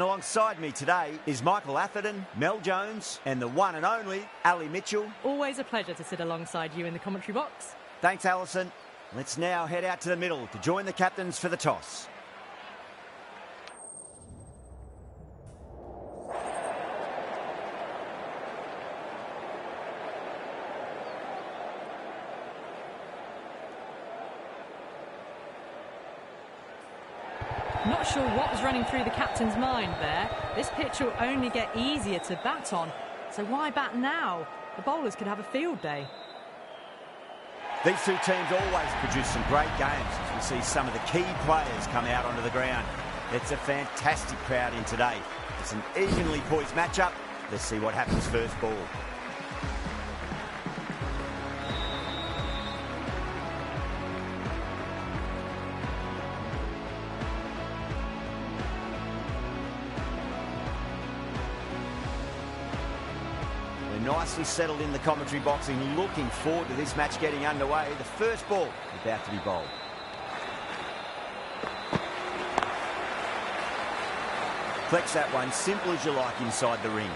alongside me today is Michael Atherton, Mel Jones and the one and only Ali Mitchell. Always a pleasure to sit alongside you in the commentary box. Thanks, Alison. Let's now head out to the middle to join the captains for the toss. Not sure what was running through the captain's mind there. This pitch will only get easier to bat on, so why bat now? The bowlers could have a field day. These two teams always produce some great games as we see some of the key players come out onto the ground. It's a fantastic crowd in today. It's an evenly poised matchup. Let's see what happens first ball. Nicely settled in the commentary box and looking forward to this match getting underway. The first ball about to be bowled. Flex that one, simple as you like inside the ring.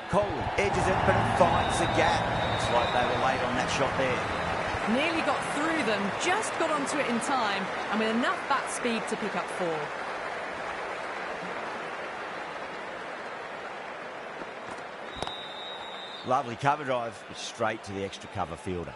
Coleman edges it, but it finds the gap. Looks like they were late on that shot there. Nearly got through them, just got onto it in time, and with enough bat speed to pick up 4. Lovely cover drive, straight to the extra cover fielder.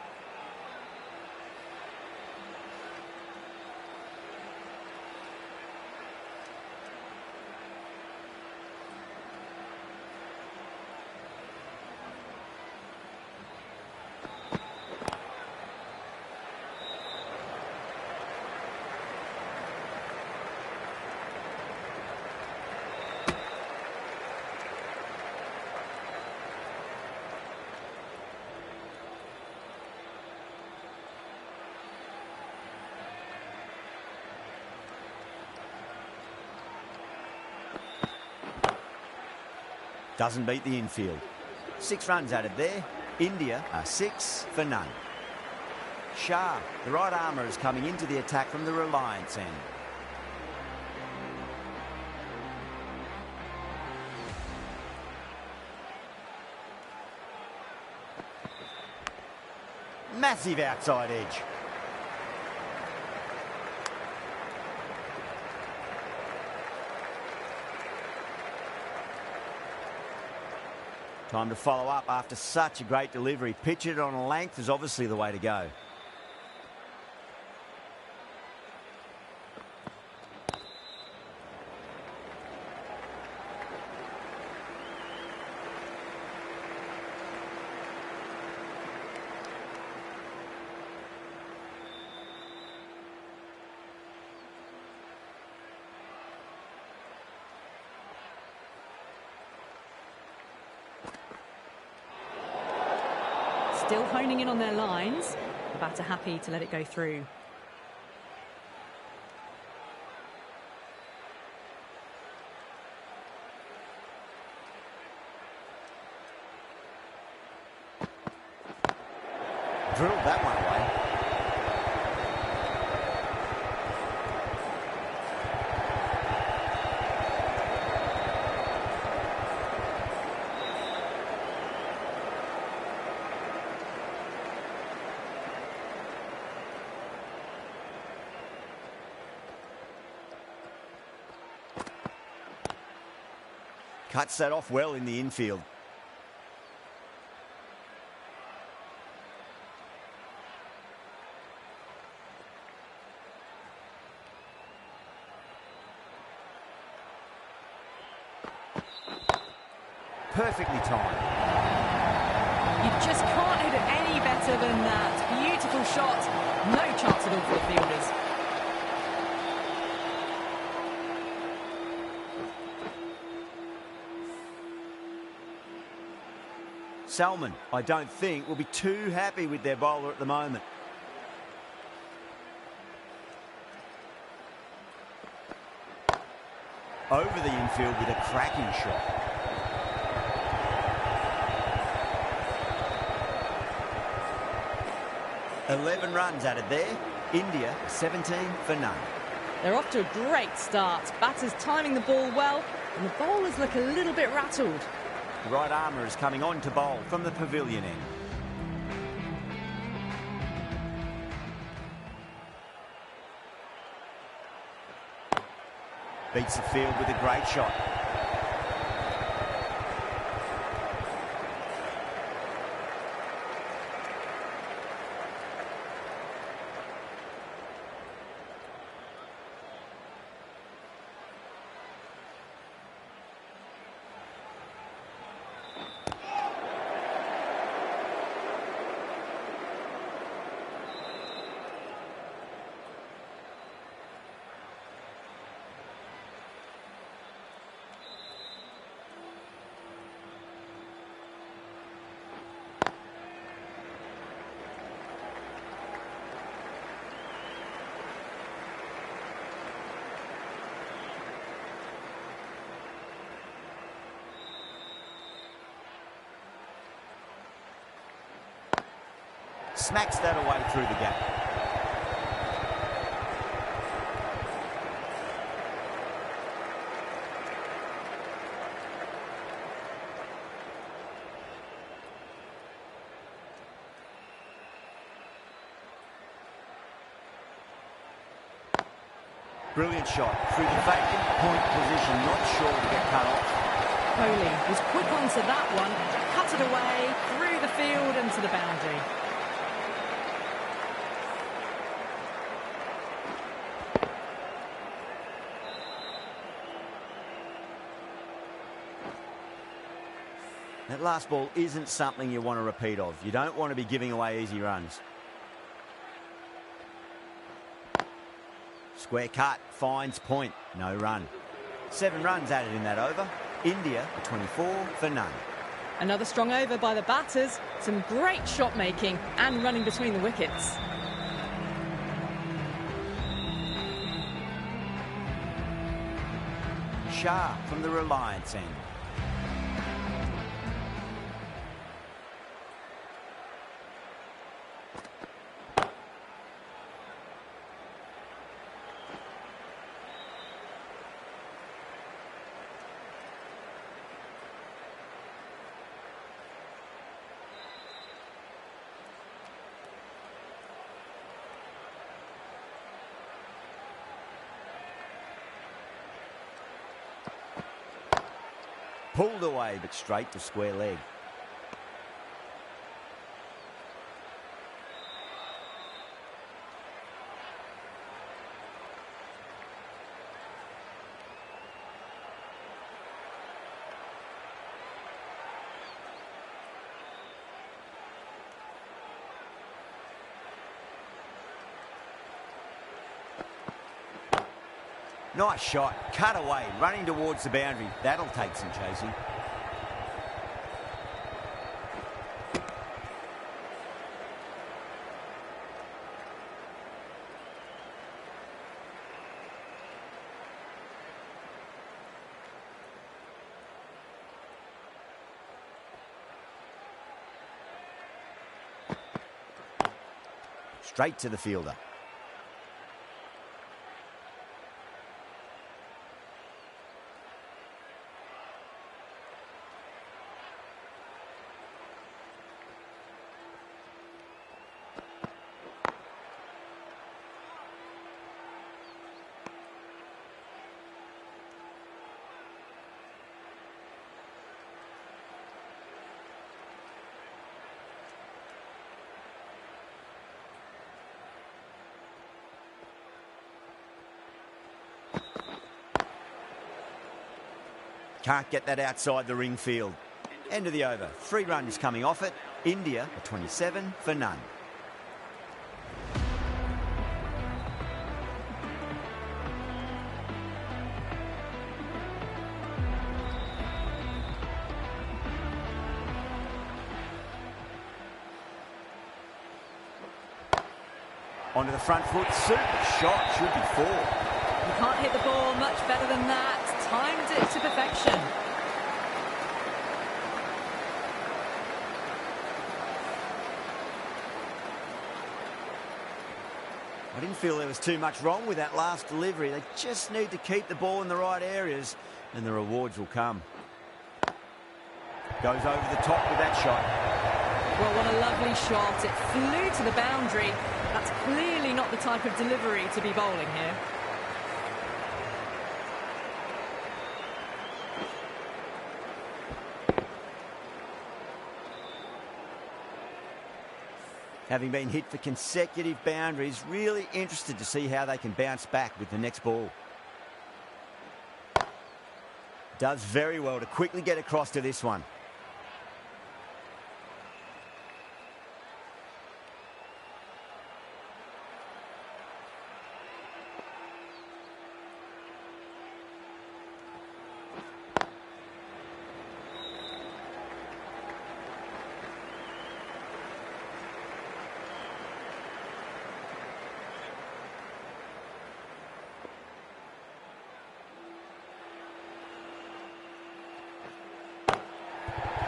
Doesn't beat the infield. 6 runs added there. India are 6 for none. Shah, the right armour, is coming into the attack from the Reliance end. Massive outside edge. Time to follow up after such a great delivery. Pitch it on a length is obviously the way to go. Still honing in on their lines. The batter happy to let it go through. Drilled that one away. Cuts that off well in the infield. Perfectly timed. You just can't hit it any better than that. Beautiful shot. No chance at all for the fielders. Salmon, I don't think, will be too happy with their bowler at the moment. Over the infield with a cracking shot. $11 runs added there. India 17 for none. They're off to a great start. Batters timing the ball well, and the bowlers look a little bit rattled. The right armour is coming on to bowl from the pavilion end. Beats the field with a great shot. Smacks that away through the gap. Brilliant shot through the vacant point position, not sure to get cut off. Kohli was quick onto that one, cut it away, through the field and to the boundary. That last ball isn't something you want to repeat of. You don't want to be giving away easy runs. Square cut, finds point, no run. 7 runs added in that over. India 24 for none. Another strong over by the batters. Some great shot making and running between the wickets. Shah from the Reliance end. Pulled away, but straight to square leg. Nice shot, cut away, running towards the boundary. That'll take some chasing. Straight to the fielder. Can't get that outside the ring field. End of the over. 3 runs coming off it. India 27 for none. Onto the front foot, super shot, should be 4. You can't hit the ball much better than that. Timed it to perfection. I didn't feel there was too much wrong with that last delivery. They just need to keep the ball in the right areas and the rewards will come. Goes over the top with that shot. Well, what a lovely shot. It flew to the boundary. That's clearly not the type of delivery to be bowling here. Having been hit for consecutive boundaries, really interested to see how they can bounce back with the next ball. Does very well to quickly get across to this one.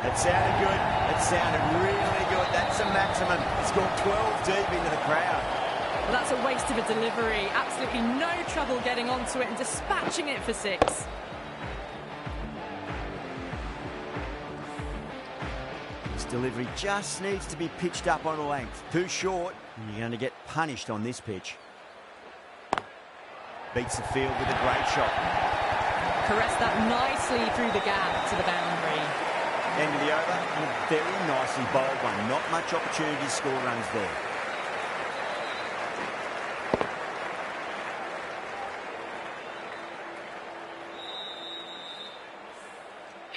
It sounded good. It sounded really good. That's a maximum. It's gone 12 deep into the crowd. Well, that's a waste of a delivery. Absolutely no trouble getting onto it and dispatching it for 6. This delivery just needs to be pitched up on a length. Too short, and you're going to get punished on this pitch. Beats the field with a great shot. Caressed that nicely through the gap to the boundary. End of the over, and a very nicely bowled one. Not much opportunity to score runs there.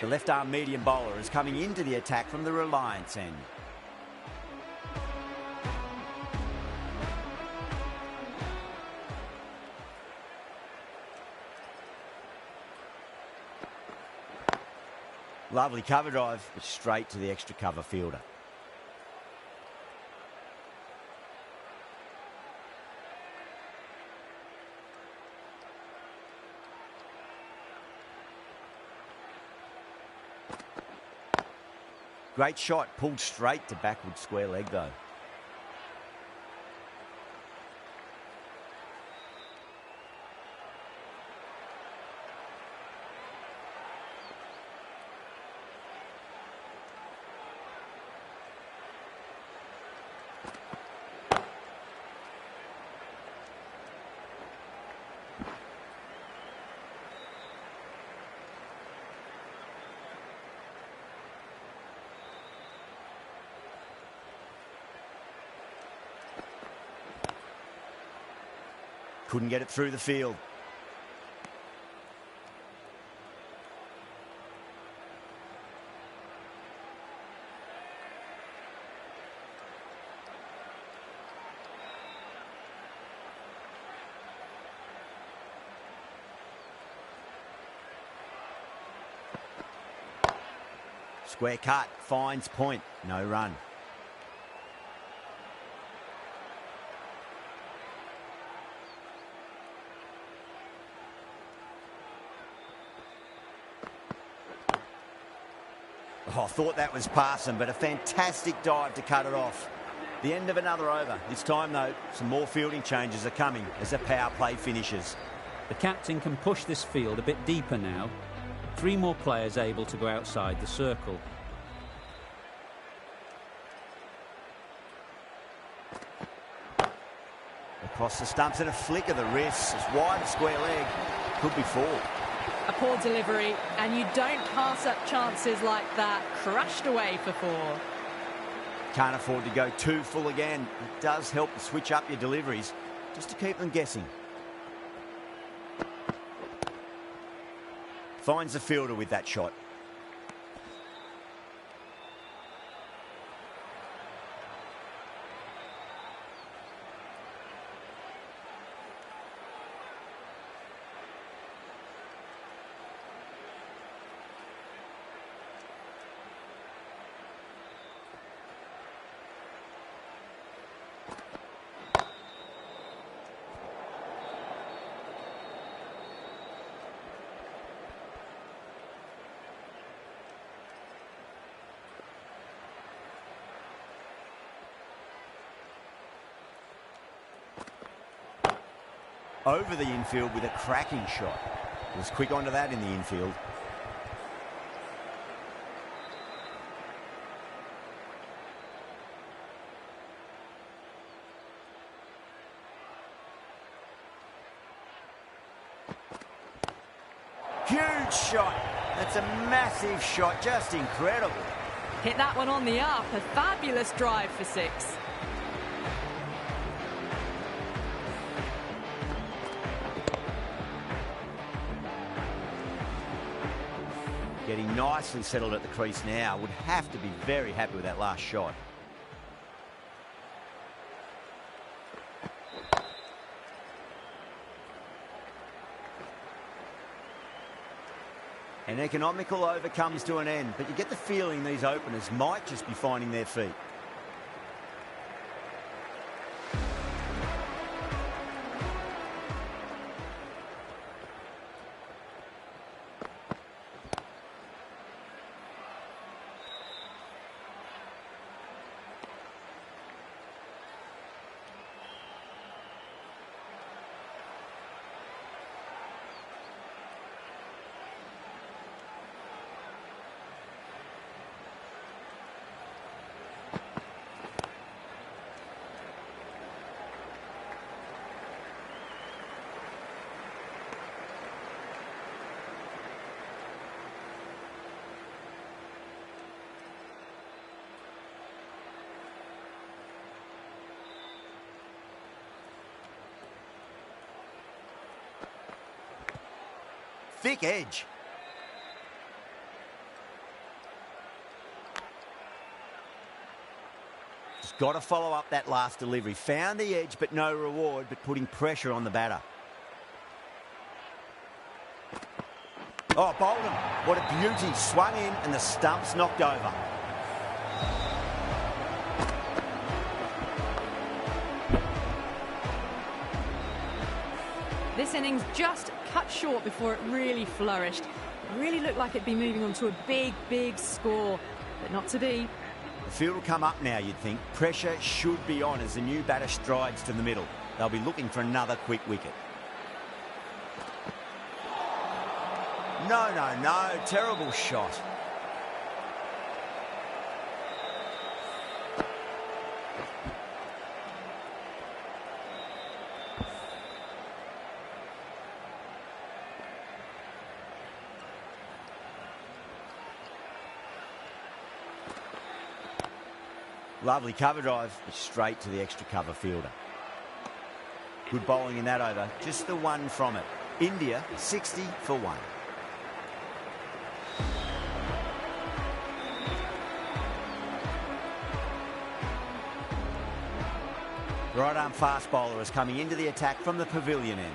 The left-arm medium bowler is coming into the attack from the Reliance end. Lovely cover drive, but straight to the extra cover fielder. Great shot, pulled straight to backward square leg though. Couldn't get it through the field. Square cut, finds point, no run. Oh, I thought that was passing, but a fantastic dive to cut it off. The end of another over. This time, though, some more fielding changes are coming as the power play finishes. The captain can push this field a bit deeper now. 3 more players able to go outside the circle. Across the stumps and a flick of the wrist. It's wide square leg. Could be 4. A poor delivery, and you don't pass up chances like that. Crashed away for 4. Can't afford to go too full again. It does help to switch up your deliveries, just to keep them guessing. Finds the fielder with that shot. over the infield with a cracking shot. He was quick onto that in the infield. Huge shot. That's a massive shot, just incredible. Hit that one on the up, a fabulous drive for 6. Getting nicely settled at the crease now. Would have to be very happy with that last shot. An economical over comes to an end, but you get the feeling these openers might just be finding their feet. Thick edge. Just got to follow up that last delivery. Found the edge, but no reward, but putting pressure on the batter. Oh, bowled him. What a beauty. Swung in and the stump's knocked over. This innings just cut short before it really flourished. It really looked like it'd be moving on to a big, big score, but not to be. The field will come up now, you'd think. Pressure should be on as the new batter strides to the middle. They'll be looking for another quick wicket. No, no, no. Terrible shot. Lovely cover drive, but straight to the extra cover fielder. Good bowling in that over, just the one from it. India 60 for 1. Right arm fast bowler is coming into the attack from the pavilion end.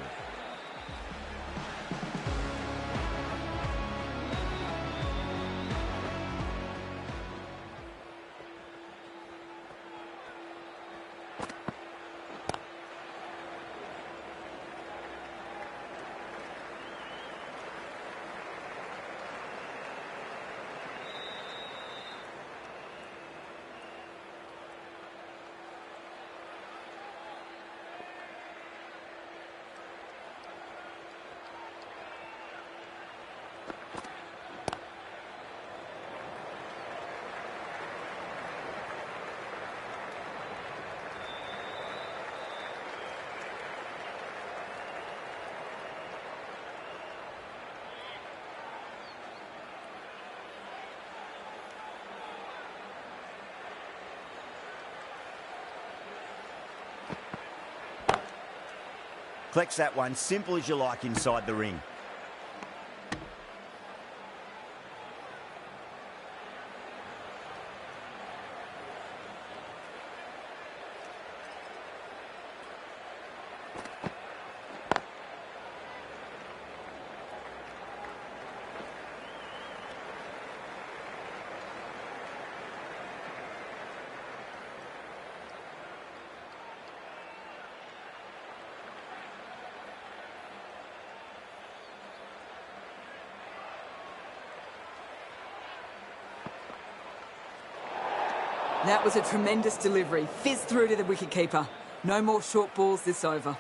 Collects that one, simple as you like inside the ring. That was a tremendous delivery. Fizzed through to the wicketkeeper. No more short balls this over.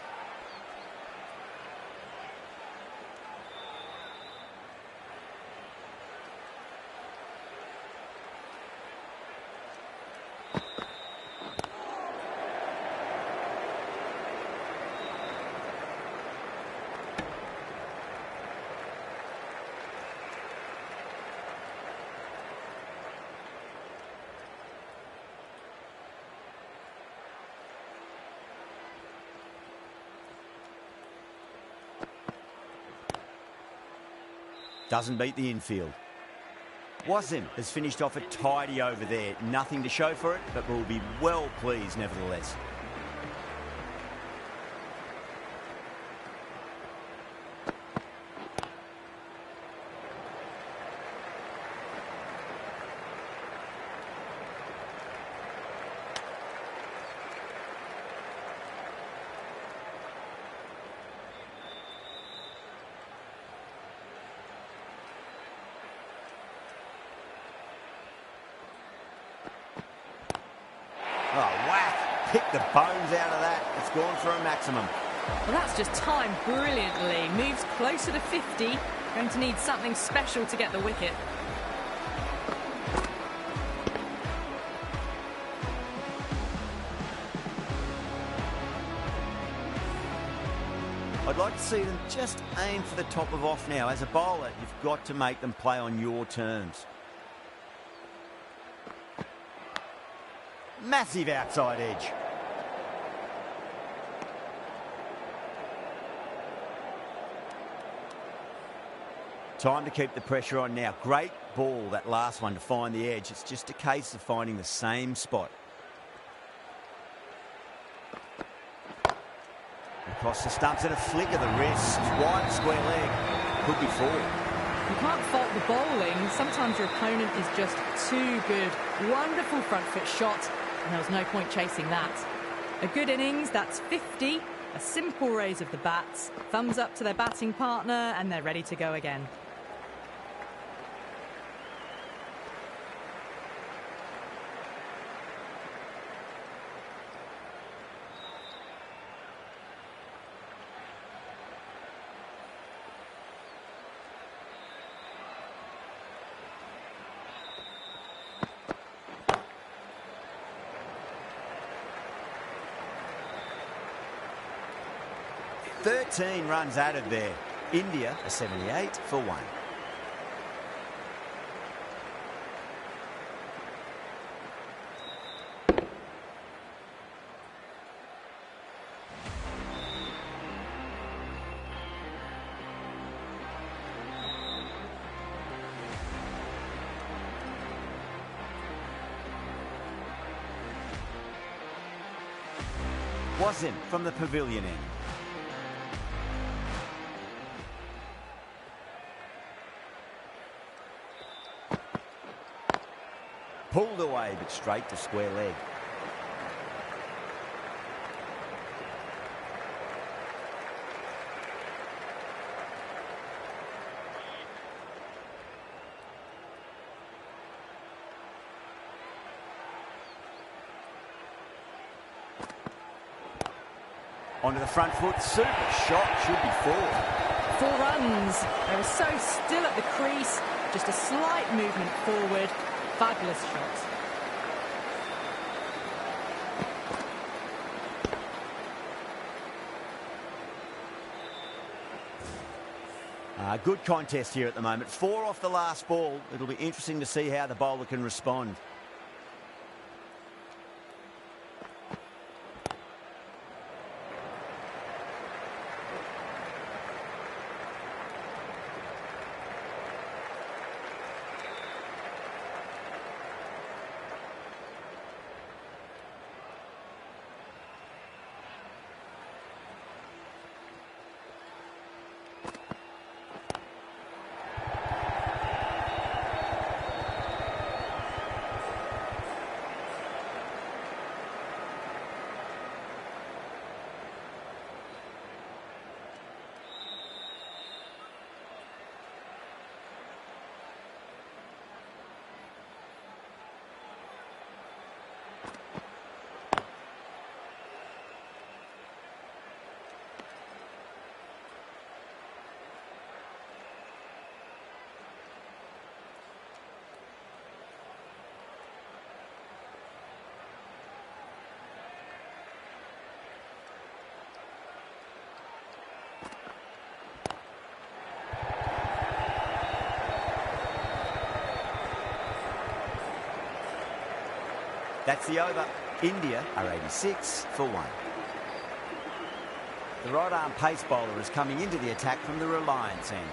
Doesn't beat the infield. Wasim has finished off a tidy over there. Nothing to show for it, but will be well pleased nevertheless. Oh, whack. Pick the bones out of that. It's gone for a maximum. Well, that's just timed brilliantly. Moves closer to 50. Going to need something special to get the wicket. I'd like to see them just aim for the top of off now. As a bowler, you've got to make them play on your terms. Massive outside edge. Time to keep the pressure on now. Great ball, that last one, to find the edge. It's just a case of finding the same spot. Across the stumps and a flick of the wrist. Wide square leg. Could be four. You can't fault the bowling. Sometimes your opponent is just too good. Wonderful front foot shot. And there was no point chasing that. A good innings, that's 50. A simple raise of the bats. Thumbs up to their batting partner, and they're ready to go again. Thirteen runs added there. India a 78 for 1. Wasim from the pavilion end. Pulled away, but straight to square leg. Onto the front foot, super shot, should be 4. 4 runs. They were so still at the crease, just a slight movement forward. Fabulous shot. Good contest here at the moment. 4 off the last ball. It'll be interesting to see how the bowler can respond. That's the over. India are 86 for 1. The right-arm pace bowler is coming into the attack from the Reliance end.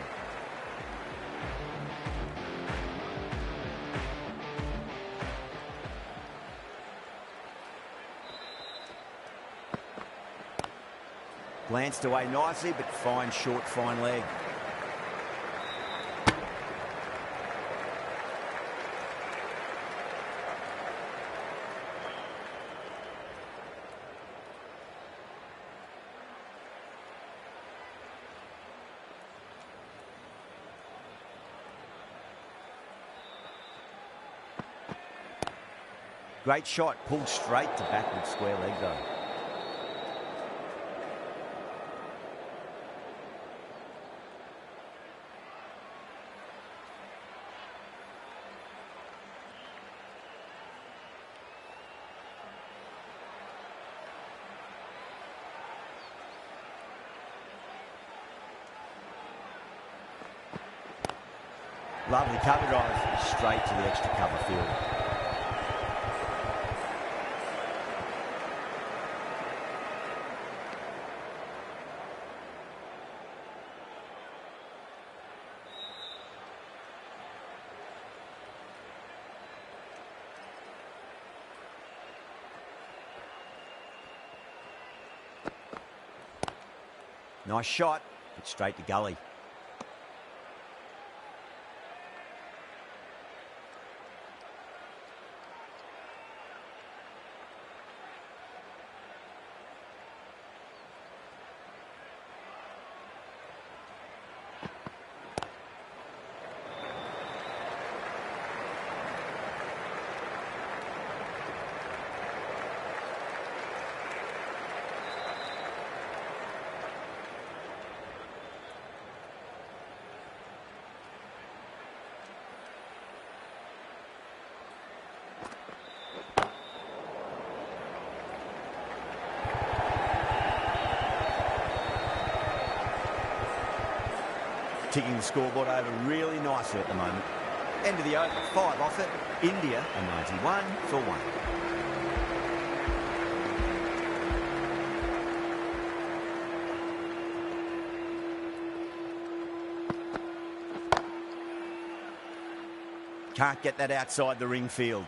Glanced away nicely, but fine short, fine leg. Great shot, pulled straight to backward square leg though. Lovely cover drive, straight to the extra cover field. Nice shot, but straight to gully. Ticking the scoreboard over really nicely at the moment. End of the over, 5 off it. India a 91 for 1. Can't get that outside the ring field.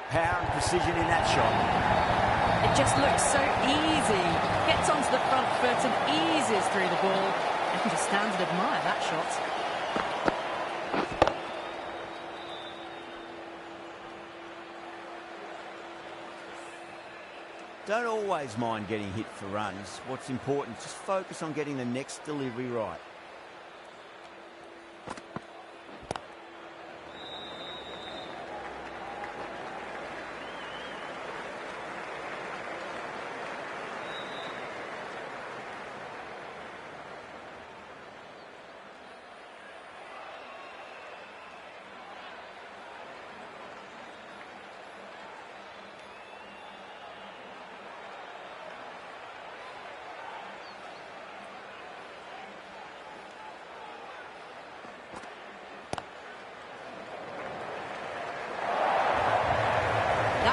Power and precision in that shot. It just looks so easy. Gets onto the front foot and eases through the ball. I can just stand and admire that shot. Don't always mind getting hit for runs. What's important, just focus on getting the next delivery right.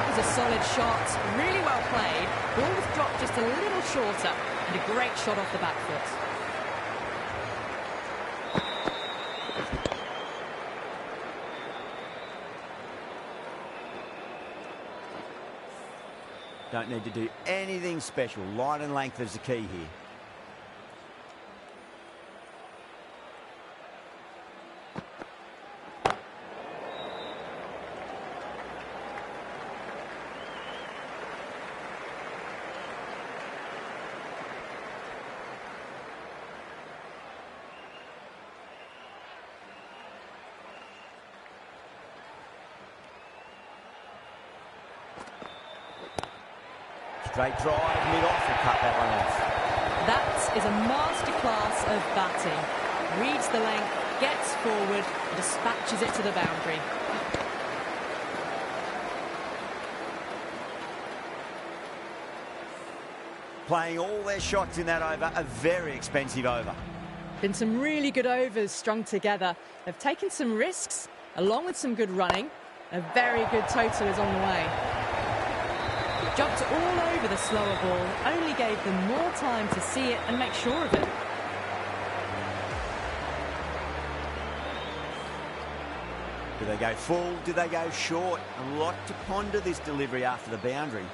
A solid shot, really well played. Ball was dropped just a little shorter, and a great shot off the back foot. Don't need to do anything special. Line and length is the key here. Straight drive, mid-off, and cut that one off. That is a masterclass of batting. Reads the length, gets forward, and dispatches it to the boundary. Playing all their shots in that over, a very expensive over. Been some really good overs strung together. They've taken some risks, along with some good running. A very good total is on the way. Jumped all over the slower ball, only gave them more time to see it and make sure of it. Do they go full? Do they go short? A lot to ponder this delivery after the boundary.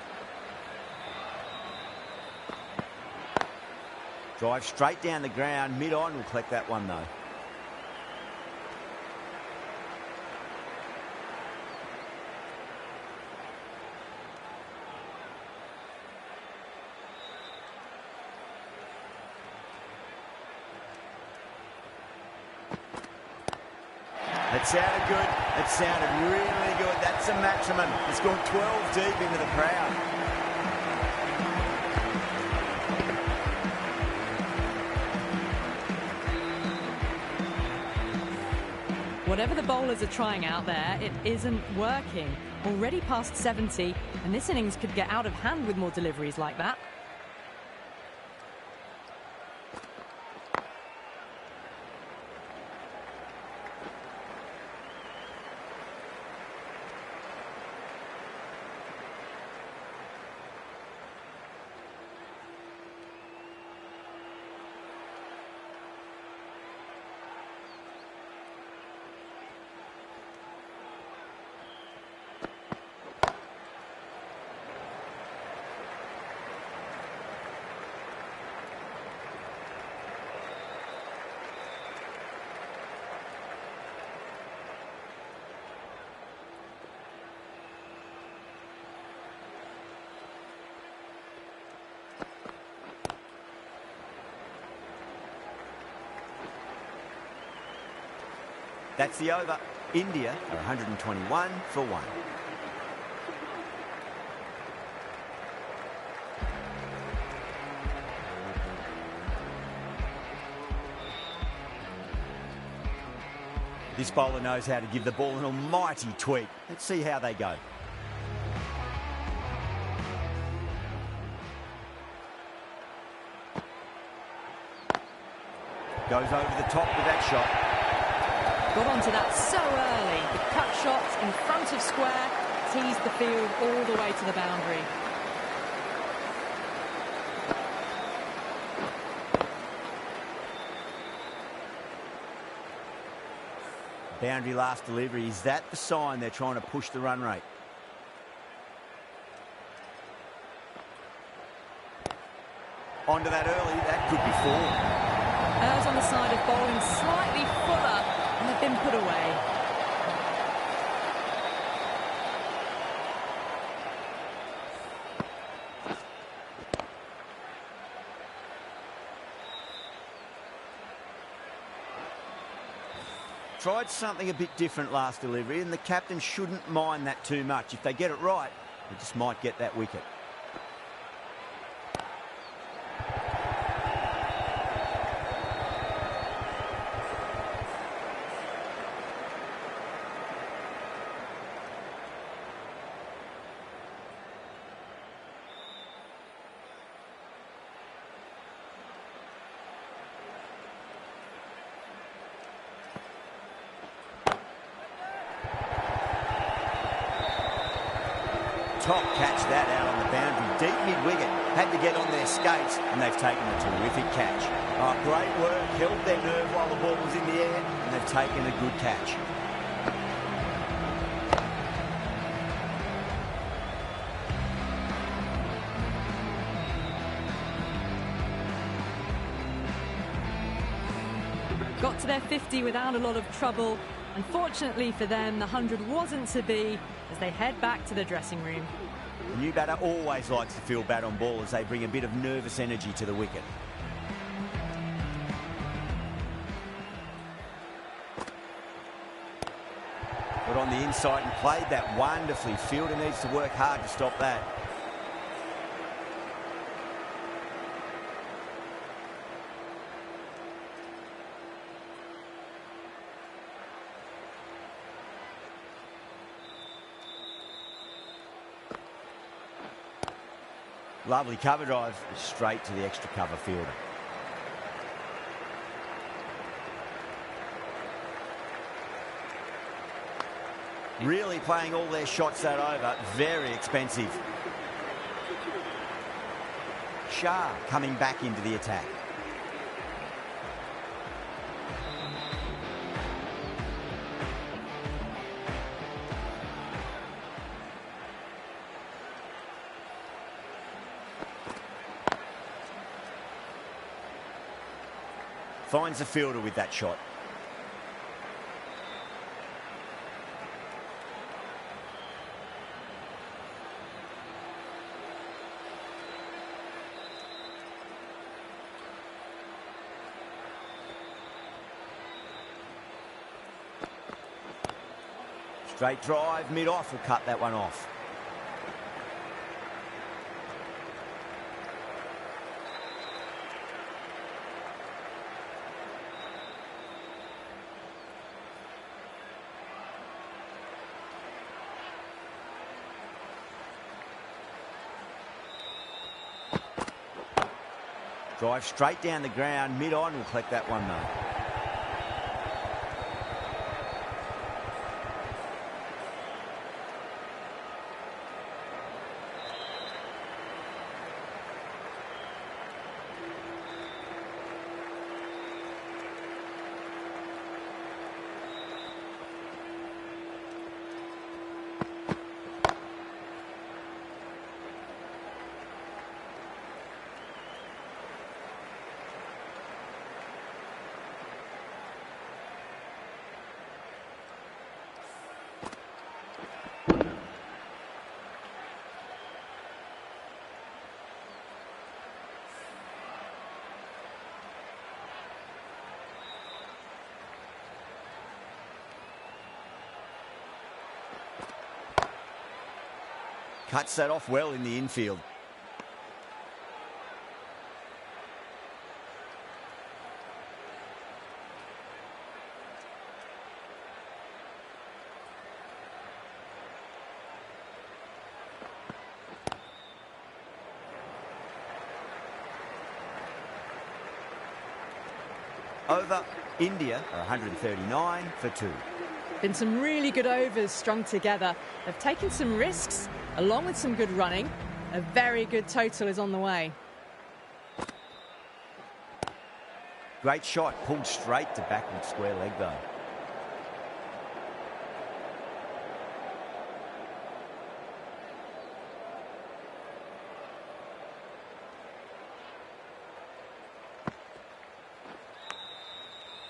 Drive straight down the ground. Mid-on will collect that one though. It sounded good. It sounded really good. That's a maximum. It's gone 12 deep into the crowd. Whatever the bowlers are trying out there, it isn't working. Already past 70, and this innings could get out of hand with more deliveries like that. That's the over. India are 121 for 1. This bowler knows how to give the ball an almighty tweak. Let's see how they go. Goes over the top with that shot. Got onto that so early. The cut shot in front of square teased the field all the way to the boundary. Boundary last delivery. Is that the sign they're trying to push the run rate? Onto that early. That could be 4. Errs on the side of bowling slightly fuller, and they've been put away. Tried something a bit different last delivery, and the captain shouldn't mind that too much. If they get it right, they just might get that wicket. Top catch that out on the boundary, deep mid-wicket. Had to get on their skates, and they've taken a terrific catch. Oh, great work, held their nerve while the ball was in the air, and they've taken a good catch. Got to their 50 without a lot of trouble. Unfortunately for them, the 100 wasn't to be as they head back to the dressing room. The new batter always likes to feel bat on ball as they bring a bit of nervous energy to the wicket. Got on the inside and played that wonderfully. Fielder needs to work hard to stop that. Lovely cover drive straight to the extra cover fielder. Really playing all their shots that over. Very expensive. Shah coming back into the attack. Finds the fielder with that shot. Straight drive, mid-off will cut that one off. Drive straight down the ground, mid-on will collect that one though. Cuts that off well in the infield. Over, India are 139 for 2. Been some really good overs strung together. They've taken some risks, along with some good running. A very good total is on the way. Great shot, pulled straight to backward square leg though.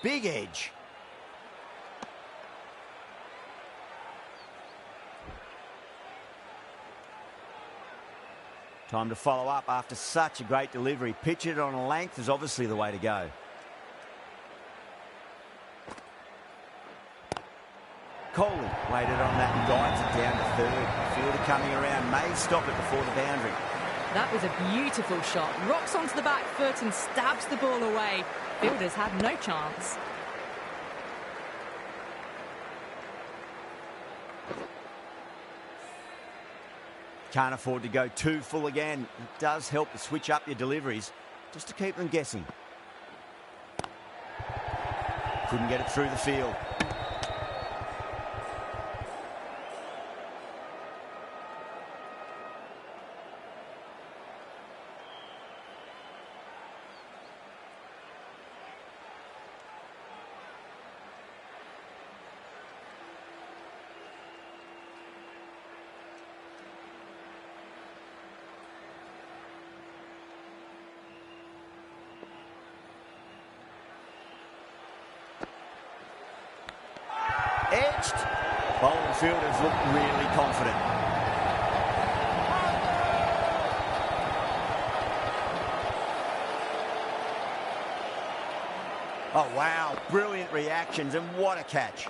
Big edge. Time to follow up after such a great delivery. Pitch it on a length is obviously the way to go. Coley waited on that and guides it down to third. Fielder coming around may stop it before the boundary. That was a beautiful shot. Rocks onto the back foot and stabs the ball away. Fielders had no chance. Can't afford to go too full again. It does help to switch up your deliveries just to keep them guessing. Couldn't get it through the field. Edged. Bowling fielders look really confident. Oh, wow. Brilliant reactions and what a catch.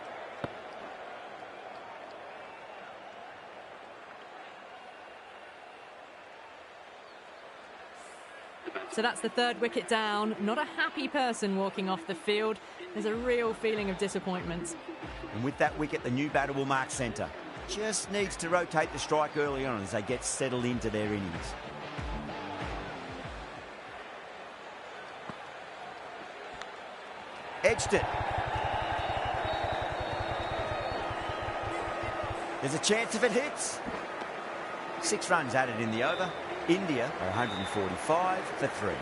So that's the third wicket down. Not a happy person walking off the field. There's a real feeling of disappointment. And with that wicket, the new batter will mark centre. Just needs to rotate the strike early on as they get settled into their innings. Edged it. There's a chance if it hits. 6 runs added in the over. India are 145 for 3.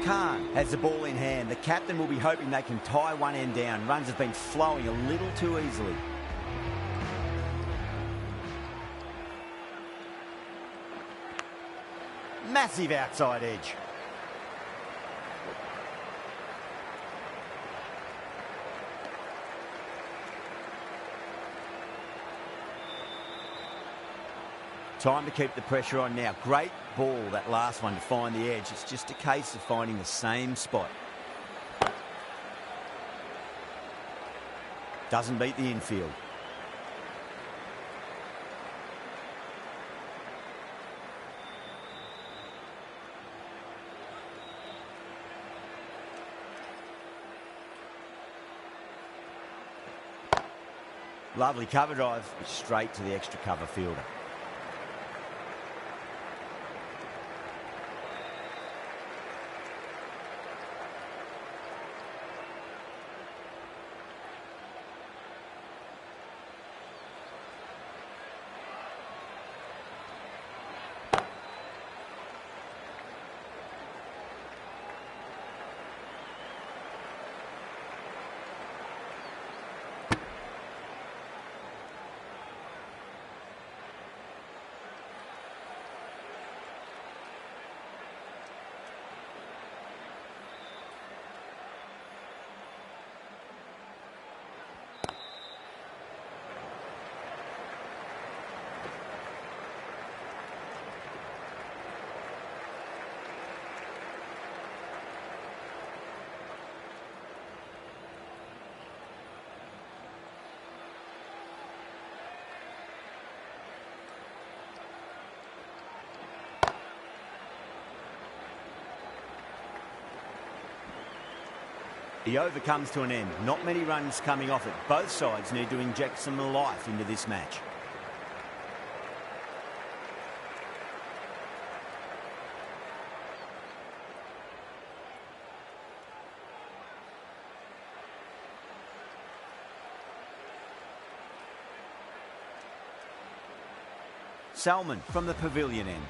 Khan has the ball in hand. The captain will be hoping they can tie one end down. Runs have been flowing a little too easily. Massive outside edge. Time to keep the pressure on now. Great ball, that last one, to find the edge. It's just a case of finding the same spot. Doesn't beat the infield. Lovely cover drive, straight to the extra cover fielder. The over comes to an end. Not many runs coming off it. Both sides need to inject some life into this match. Salmon from the pavilion end.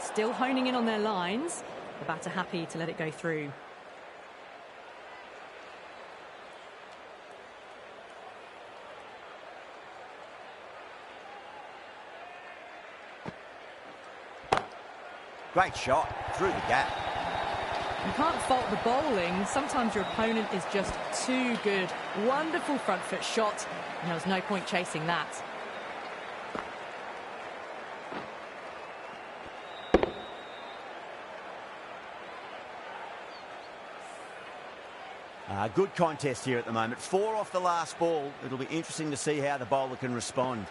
Still honing in on their lines. The batter happy to let it go through. Great shot through the gap. You can't fault the bowling. Sometimes your opponent is just too good. Wonderful front foot shot, and there was no point chasing that. Good contest here at the moment. 4 off the last ball. It'll be interesting to see how the bowler can respond.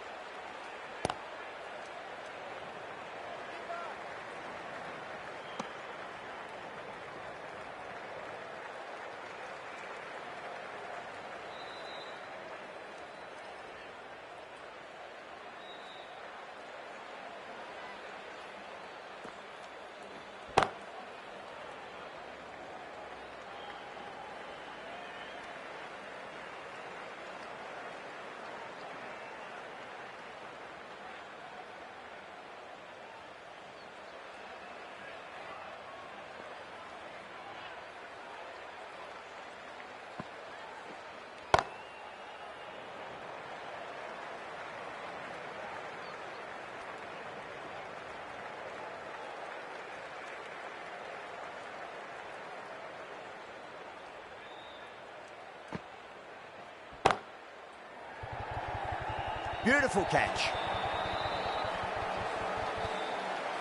Beautiful catch.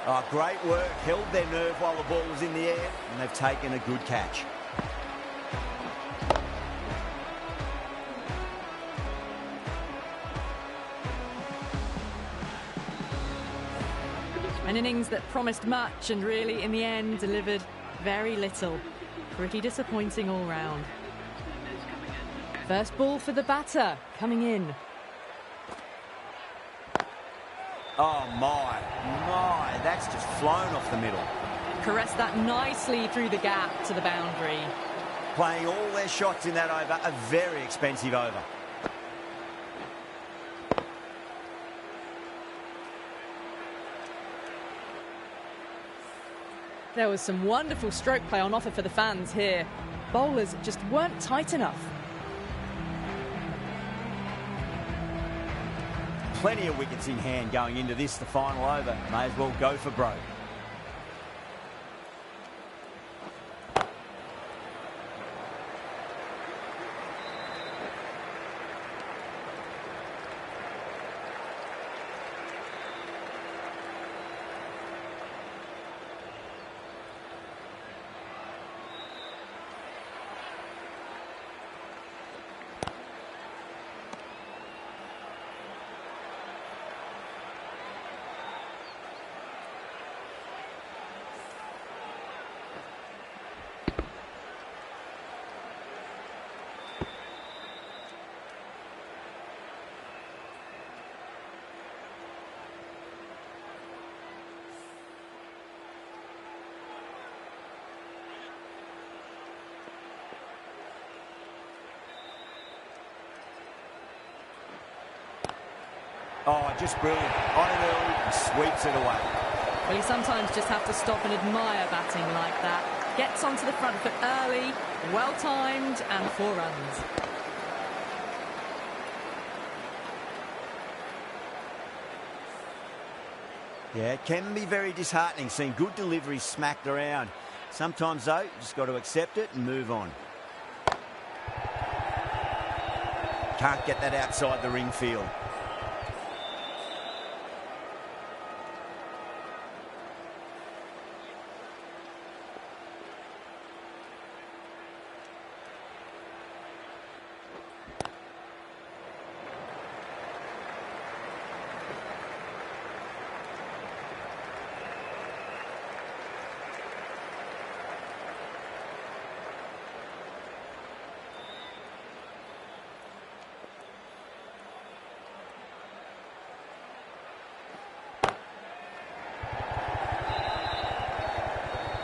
Oh, great work. Held their nerve while the ball was in the air, and they've taken a good catch. An innings that promised much and really, in the end, delivered very little. Pretty disappointing all round. First ball for the batter, coming in. Oh, my, that's just flown off the middle. Caressed that nicely through the gap to the boundary. Playing all their shots in that over, a very expensive over. There was some wonderful stroke play on offer for the fans here. Bowlers just weren't tight enough. Plenty of wickets in hand going into this, the final over. May as well go for broke. Oh, just brilliant. On it early and sweeps it away. Well, you sometimes just have to stop and admire batting like that. Gets onto the front foot early, well-timed, and 4 runs. Yeah, it can be very disheartening seeing good deliveries smacked around. Sometimes, though, you just got to accept it and move on. Can't get that outside the ring field.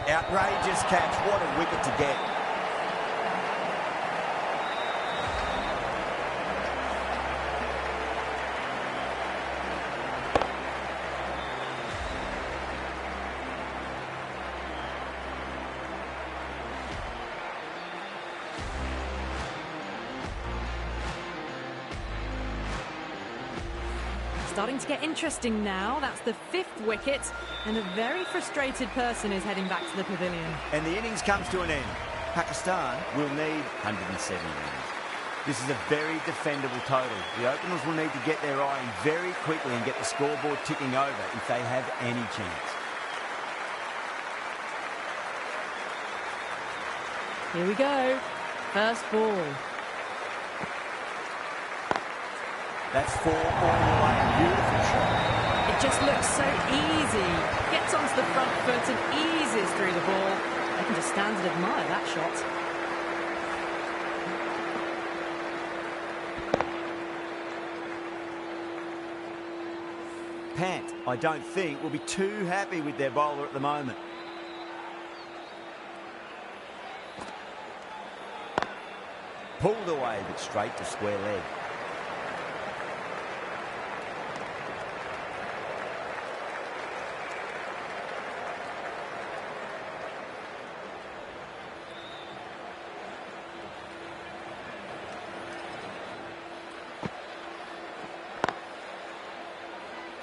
Outrageous catch. What a wicket to get. Starting to get interesting now. That's the 5th wicket, and a very frustrated person is heading back to the pavilion. And the innings comes to an end. Pakistan will need 170 runs. This is a very defendable total. The openers will need to get their eye in very quickly and get the scoreboard ticking over if they have any chance. Here we go. First ball. That's 4 all the way. Beautiful shot. It just looks so easy. Gets onto the front foot and eases through the ball. I can just stand and admire that shot. Pant, I don't think, will be too happy with their bowler at the moment. Pulled away, but straight to square leg.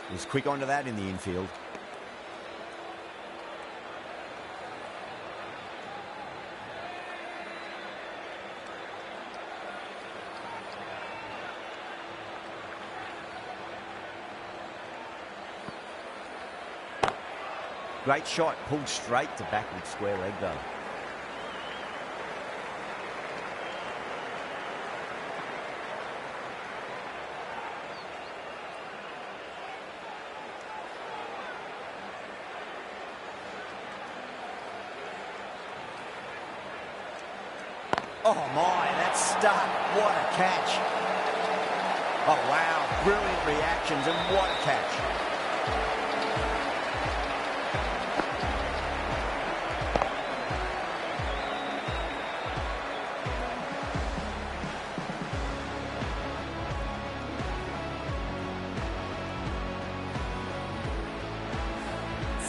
He's quick onto that in the infield. Great shot, pulled straight to backward square leg though. Oh my, that's stuck. What a catch. Oh wow, brilliant reactions and what a catch.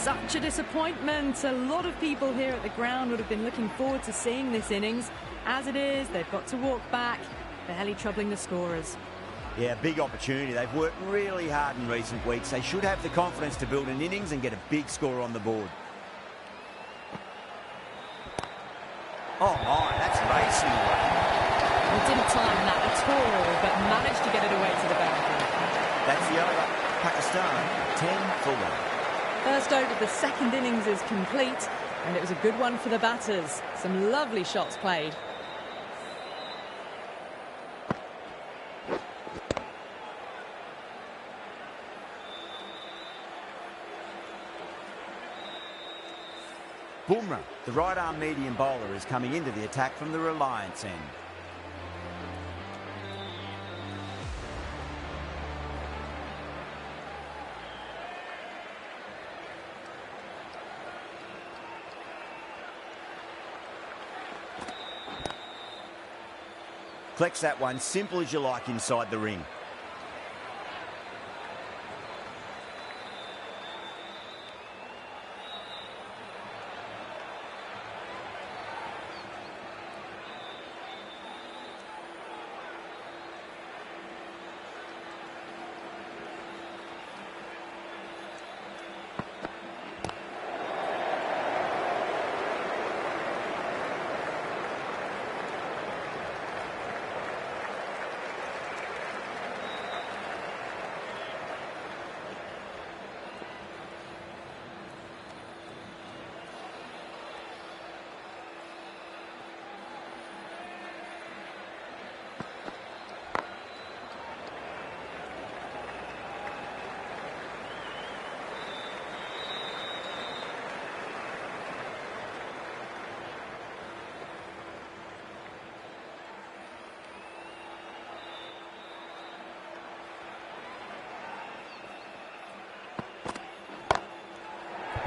Such a disappointment. A lot of people here at the ground would have been looking forward to seeing this innings. As it is, they've got to walk back, barely troubling the scorers. Yeah, big opportunity. They've worked really hard in recent weeks. They should have the confidence to build an innings and get a big score on the board. Oh my, that's racing away. He didn't time that at all, but managed to get it away to the boundary. That's the over. Pakistan, 10 for 1. First over of the second innings is complete, and it was a good one for the batters. Some lovely shots played. Bumrah, the right-arm medium bowler, is coming into the attack from the Reliance end. Collects that one, simple as you like, inside the ring.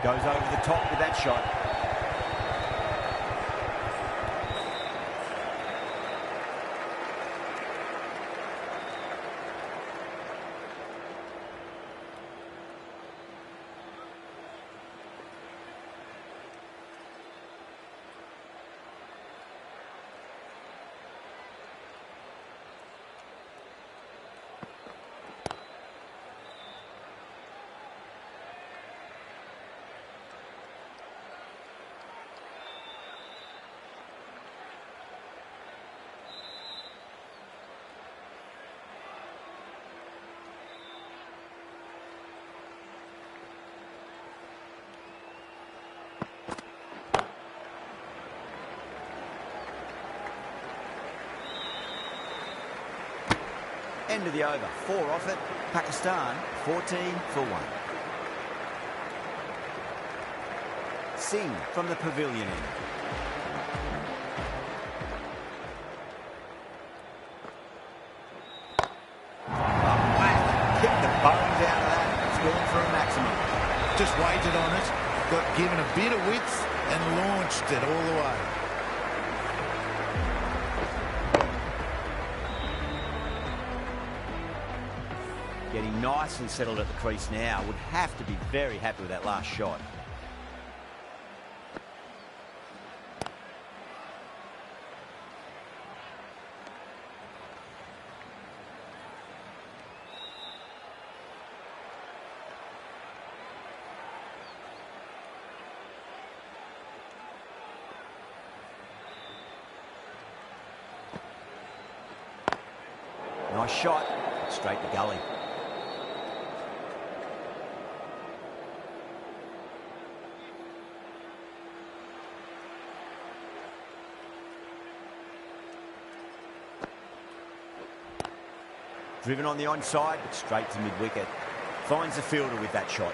Goes over the top with that shot. End of the over. 4 off it. Pakistan, 14 for 1. Singh from the pavilion end. Kick the bones out of that. It's gone for a maximum. Just waited on it, got given a bit of width and launched it all the way. Getting nicely settled at the crease now. Would have to be very happy with that last shot. Nice shot. Straight to gully. Driven on the onside, but straight to mid-wicket. Finds the fielder with that shot.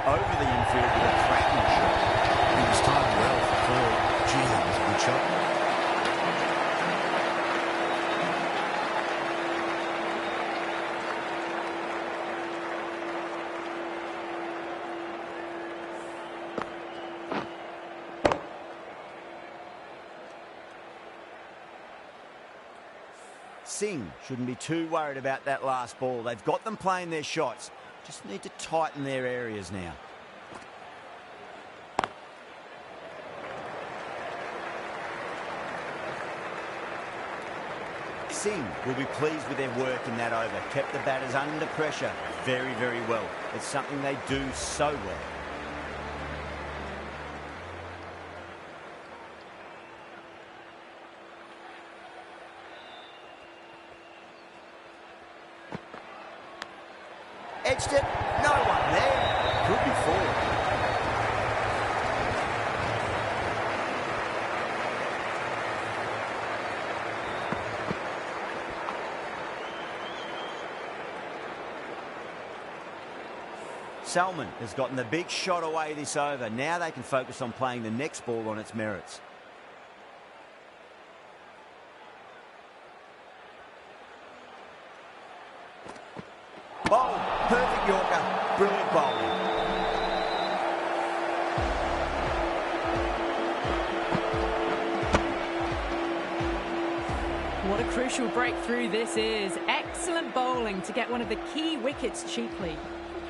Over Singh shouldn't be too worried about that last ball. They've got them playing their shots. Just need to tighten their areas now. Singh will be pleased with their work in that over. Kept the batters under pressure very, very well. It's something they do so well. Edged it. No one there. Could be four. Salman has gotten the big shot away this over. Now they can focus on playing the next ball on its merits. Oh, perfect Yorker. Brilliant bowling. What a crucial breakthrough this is. Excellent bowling to get one of the key wickets cheaply.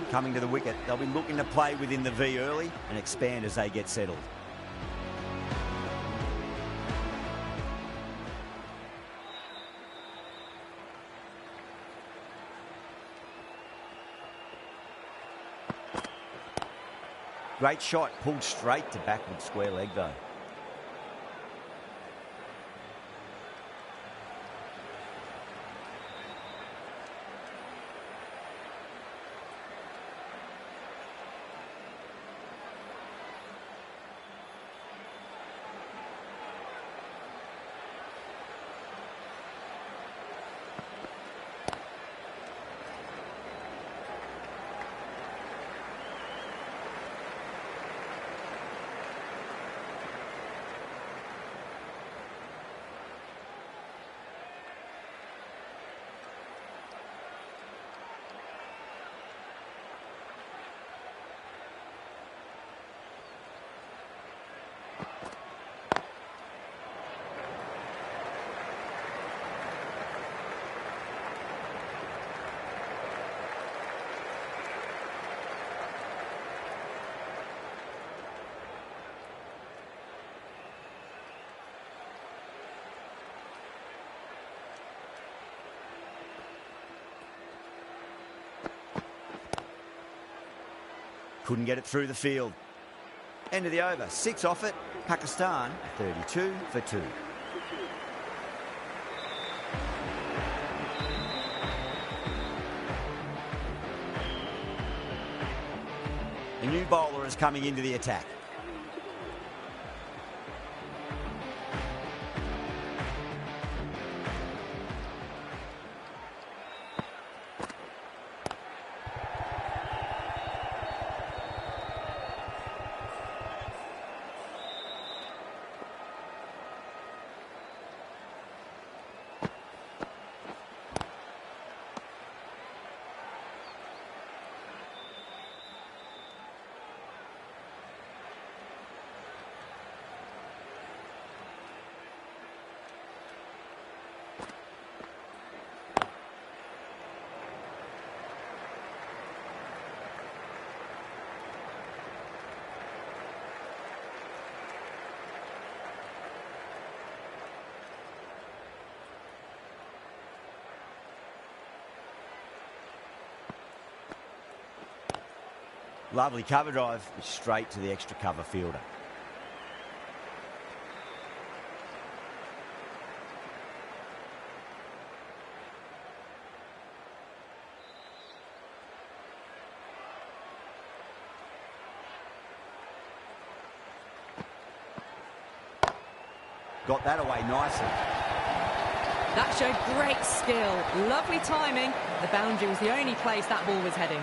Coming to the wicket, they'll be looking to play within the V early and expand as they get settled. Great shot, pulled straight to backward square leg though. Couldn't get it through the field. End of the over. 6 off it. Pakistan 32 for 2. A new bowler is coming into the attack. Lovely cover drive, straight to the extra cover fielder. Got that away nicely. That showed great skill. Lovely timing. The boundary was the only place that ball was heading.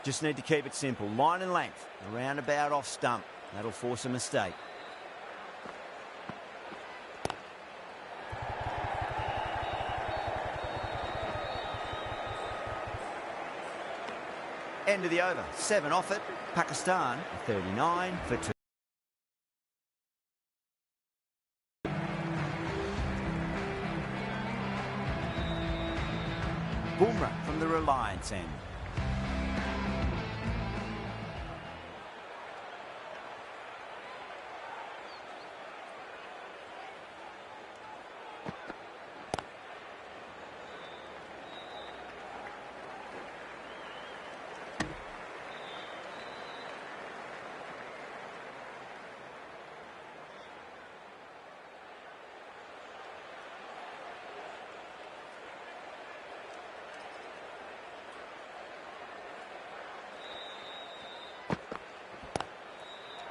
Just need to keep it simple. Line and length. Around about off stump. That'll force a mistake. End of the over. 7 off it. Pakistan 39 for 2. Bumrah from the Reliance end.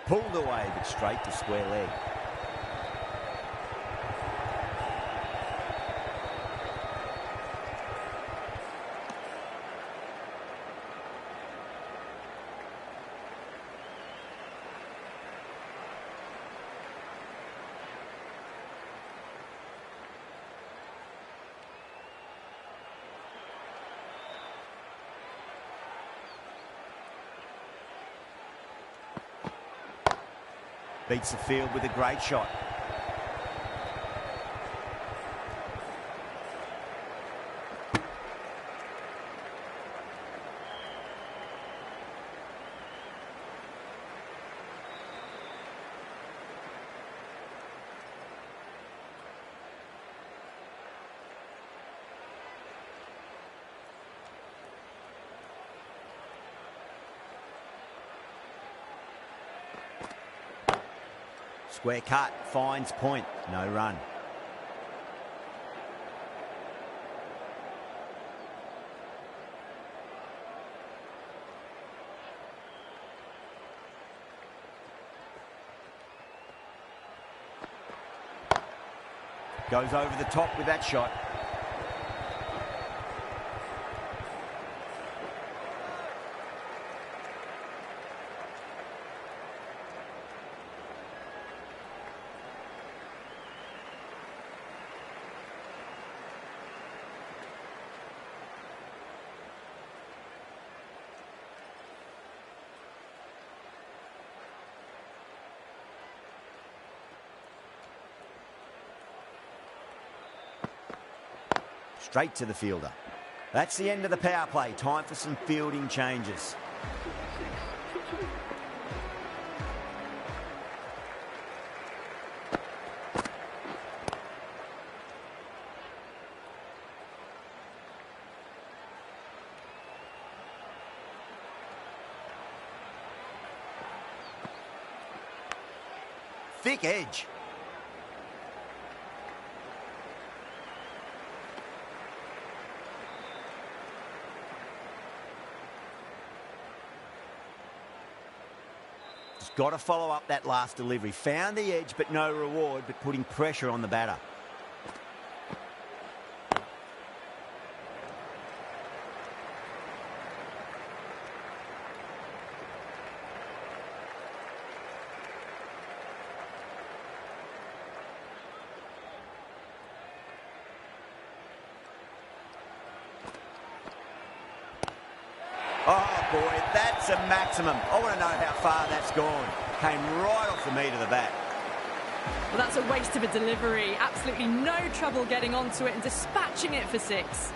Pulled away, but straight to square leg. Beats the field with a great shot. Square cut, finds point, no run. Goes over the top with that shot. Straight to the fielder. That's the end of the power play. Time for some fielding changes. Thick edge. Got to follow up that last delivery. Found the edge, but no reward, but putting pressure on the batter. Oh, boy, that's a maximum. I want to know how far that's gone. Came right off the meat of the bat. Well, that's a waste of a delivery. Absolutely no trouble getting onto it and dispatching it for 6.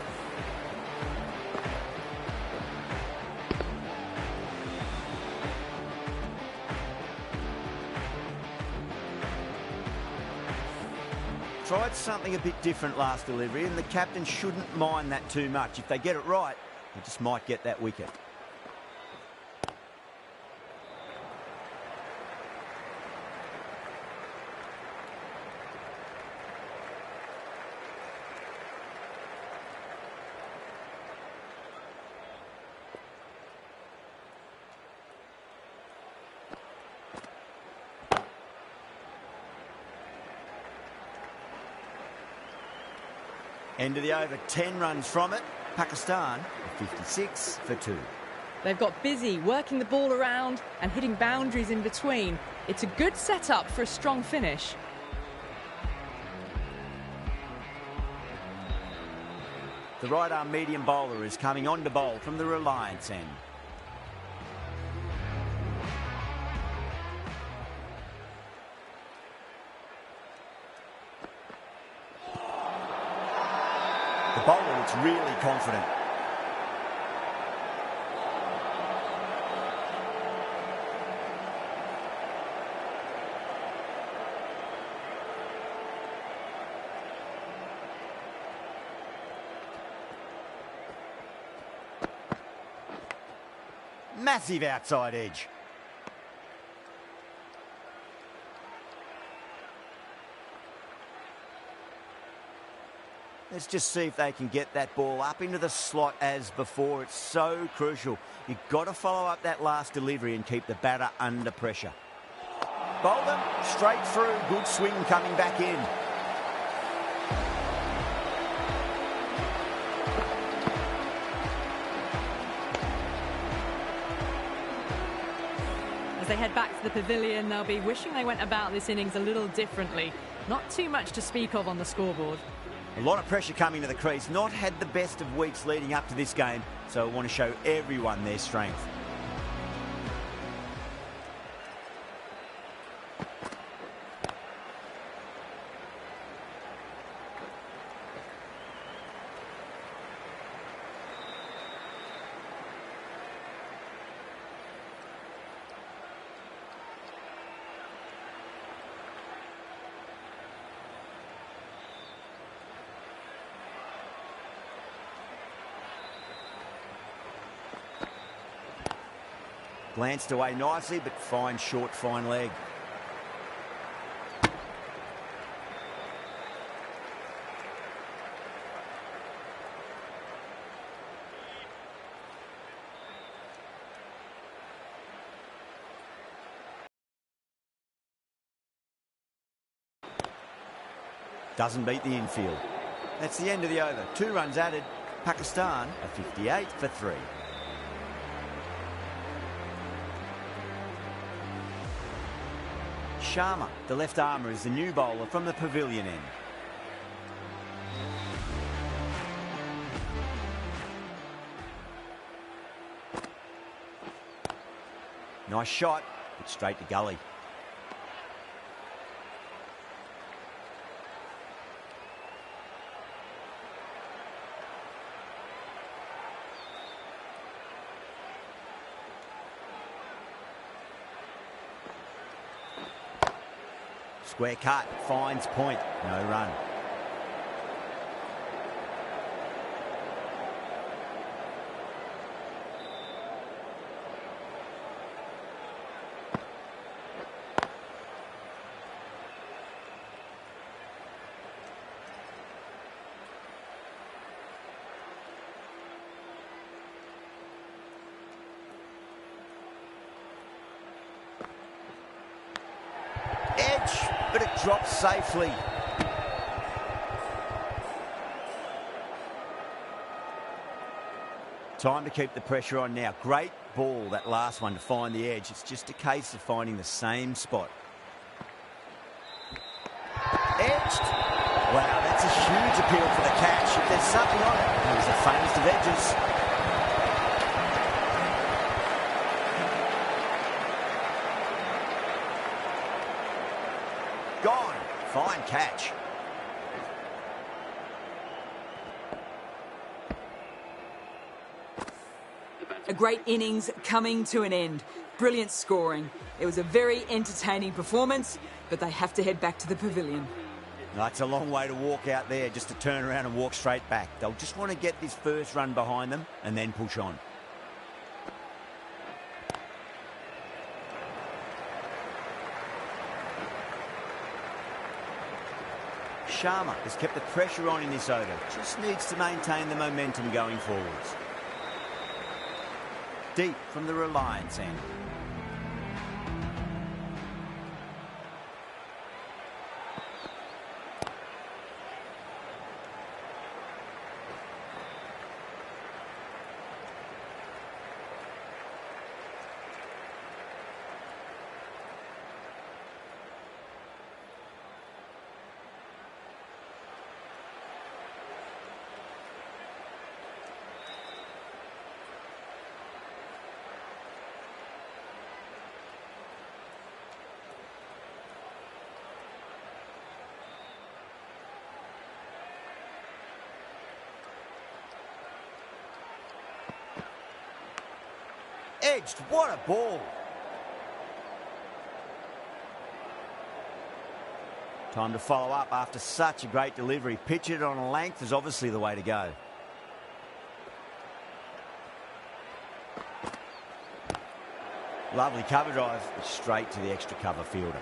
Tried something a bit different last delivery, and the captain shouldn't mind that too much. If they get it right, they just might get that wicket. End of the over, 10 runs from it. Pakistan 56 for 2. They've got busy working the ball around and hitting boundaries in between. It's a good setup for a strong finish. The right-arm medium bowler is coming on to bowl from the Reliance end. The bowler looks really confident. Massive outside edge. Let's just see if they can get that ball up into the slot as before. It's so crucial. You've got to follow up that last delivery and keep the batter under pressure. Bowled them straight through. Good swing coming back in. As they head back to the pavilion, they'll be wishing they went about this innings a little differently. Not too much to speak of on the scoreboard. A lot of pressure coming to the crease. Not had the best of weeks leading up to this game, so I want to show everyone their strength. Glanced away nicely, but fine short, fine leg. Doesn't beat the infield. That's the end of the over. 2 runs added. Pakistan are 58 for 3. Sharma, the left armour, is the new bowler from the pavilion end. Nice shot, but straight to gully. Square cut, finds point, no run. Edge, but it drops safely. Time to keep the pressure on now. Great ball, that last one, to find the edge. It's just a case of finding the same spot. Edged. Wow, that's a huge appeal for the catch. If there's something on it, it was the faintest of edges. Gone. Fine catch. A great innings coming to an end. Brilliant scoring. It was a very entertaining performance, but they have to head back to the pavilion. That's a long way to walk out there, just to turn around and walk straight back. They'll just want to get this first run behind them and then push on. Sharma has kept the pressure on in this over. Just needs to maintain the momentum going forwards. Deep from the Reliance end. Edged, what a ball. Time to follow up after such a great delivery. Pitch it on a length is obviously the way to go. Lovely cover drive, straight to the extra cover fielder.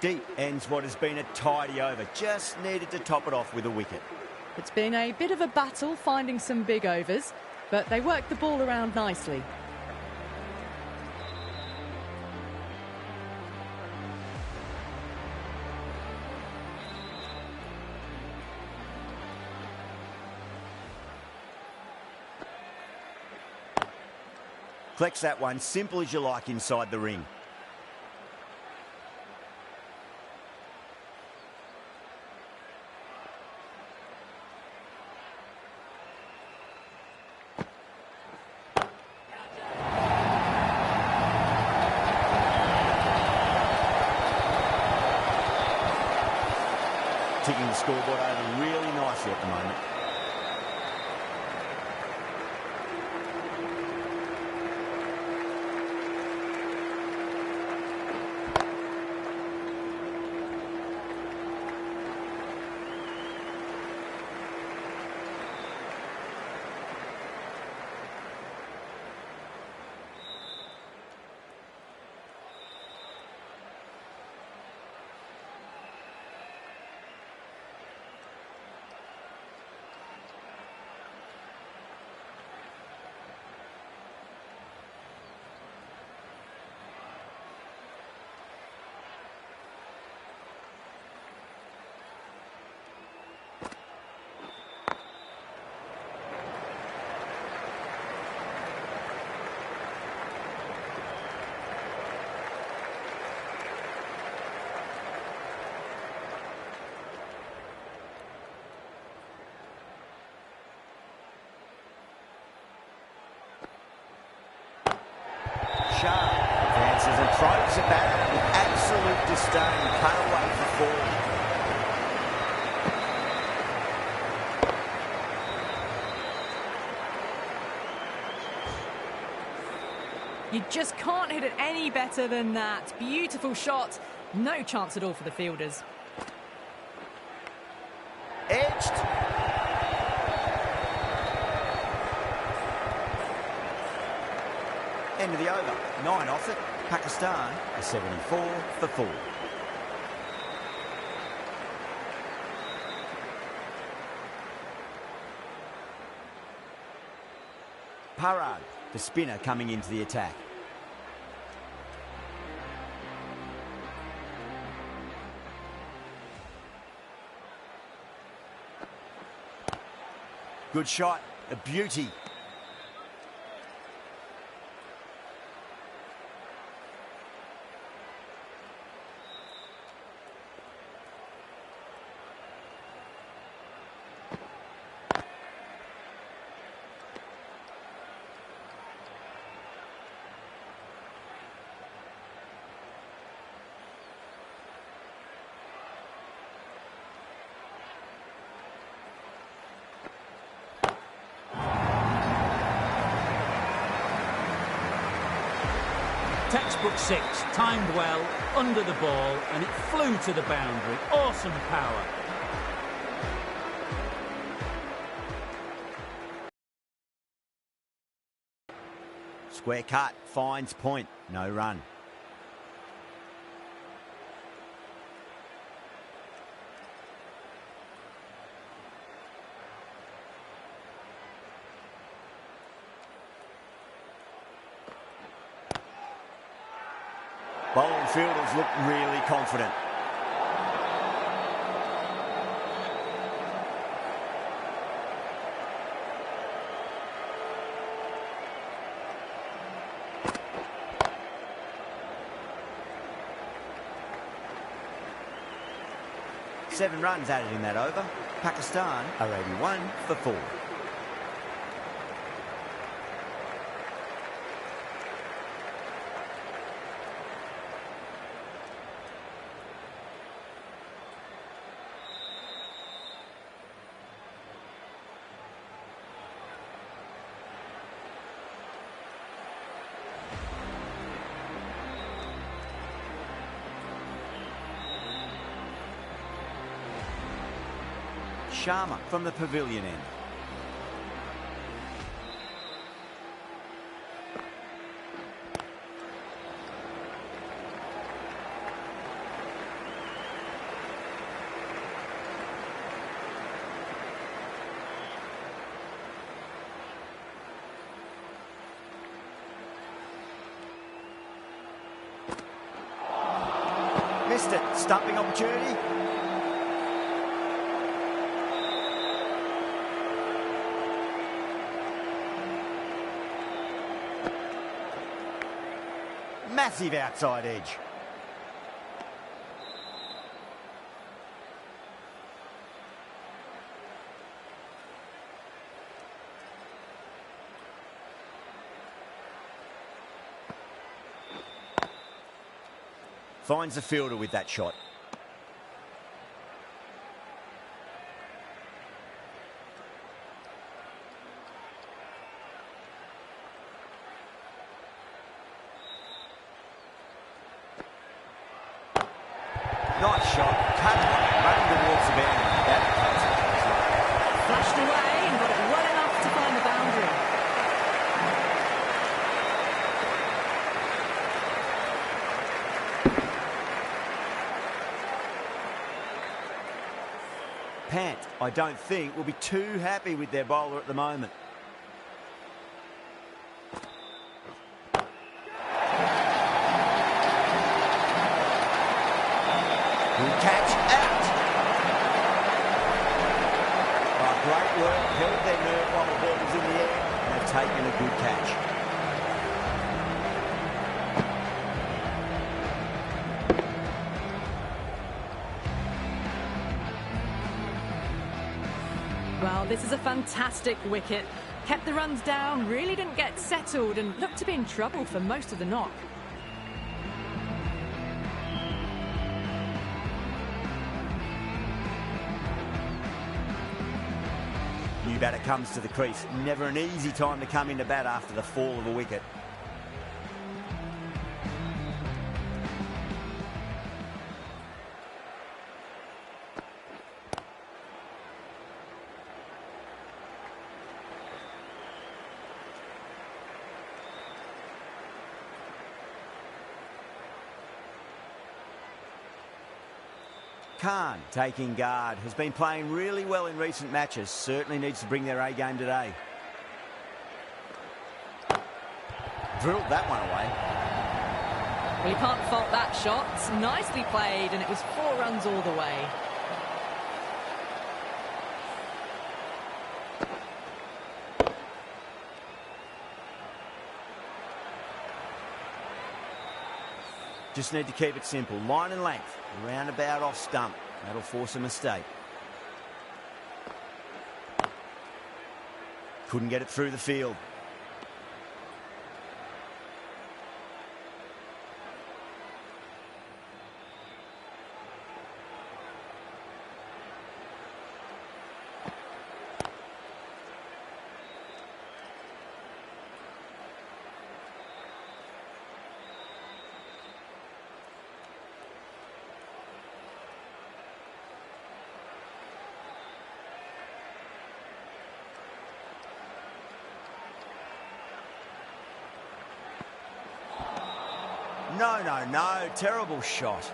Deep ends what has been a tidy over. Just needed to top it off with a wicket. It's been a bit of a battle finding some big overs, but they worked the ball around nicely. Collects that one, simple as you like inside the ring. Ticking the scoreboard over really nicely at the moment. Sharp advances and throws it back with absolute disdain. Cut away for four. You just can't hit it any better than that. Beautiful shot. No chance at all for the fielders. Edged. End of the over. 9 off it. Pakistan are 74 for 4. Parag, the spinner, coming into the attack. Good shot. A beauty. Textbook 6, timed well, under the ball, and it flew to the boundary. Awesome power. Square cut, finds point, no run. Bowling fielders look really confident. Seven runs added in that over. Pakistan are 81 for 4. Sharma from the pavilion end. Missed it. Stumping opportunity. Massive outside edge. Finds the fielder with that shot. Nice shot. Cut running towards the boundary. That flashed away and got it well enough to find the boundary. Pant, I don't think, will be too happy with their bowler at the moment. Catch out. Oh, great work. Held their nerve while the ball was in the air and they've taken a good catch. Well, this is a fantastic wicket. Kept the runs down, really didn't get settled and looked to be in trouble for most of the knock. New batter comes to the crease. Never an easy time to come into bat after the fall of a wicket. Khan taking guard, has been playing really well in recent matches, certainly needs to bring their A game today. Drilled that one away. Well, you can't fault that shot. Nicely played, and it was 4 runs all the way. Just need to keep it simple. Line and length. Roundabout off stump. That'll force a mistake. Couldn't get it through the field. No. Terrible shot.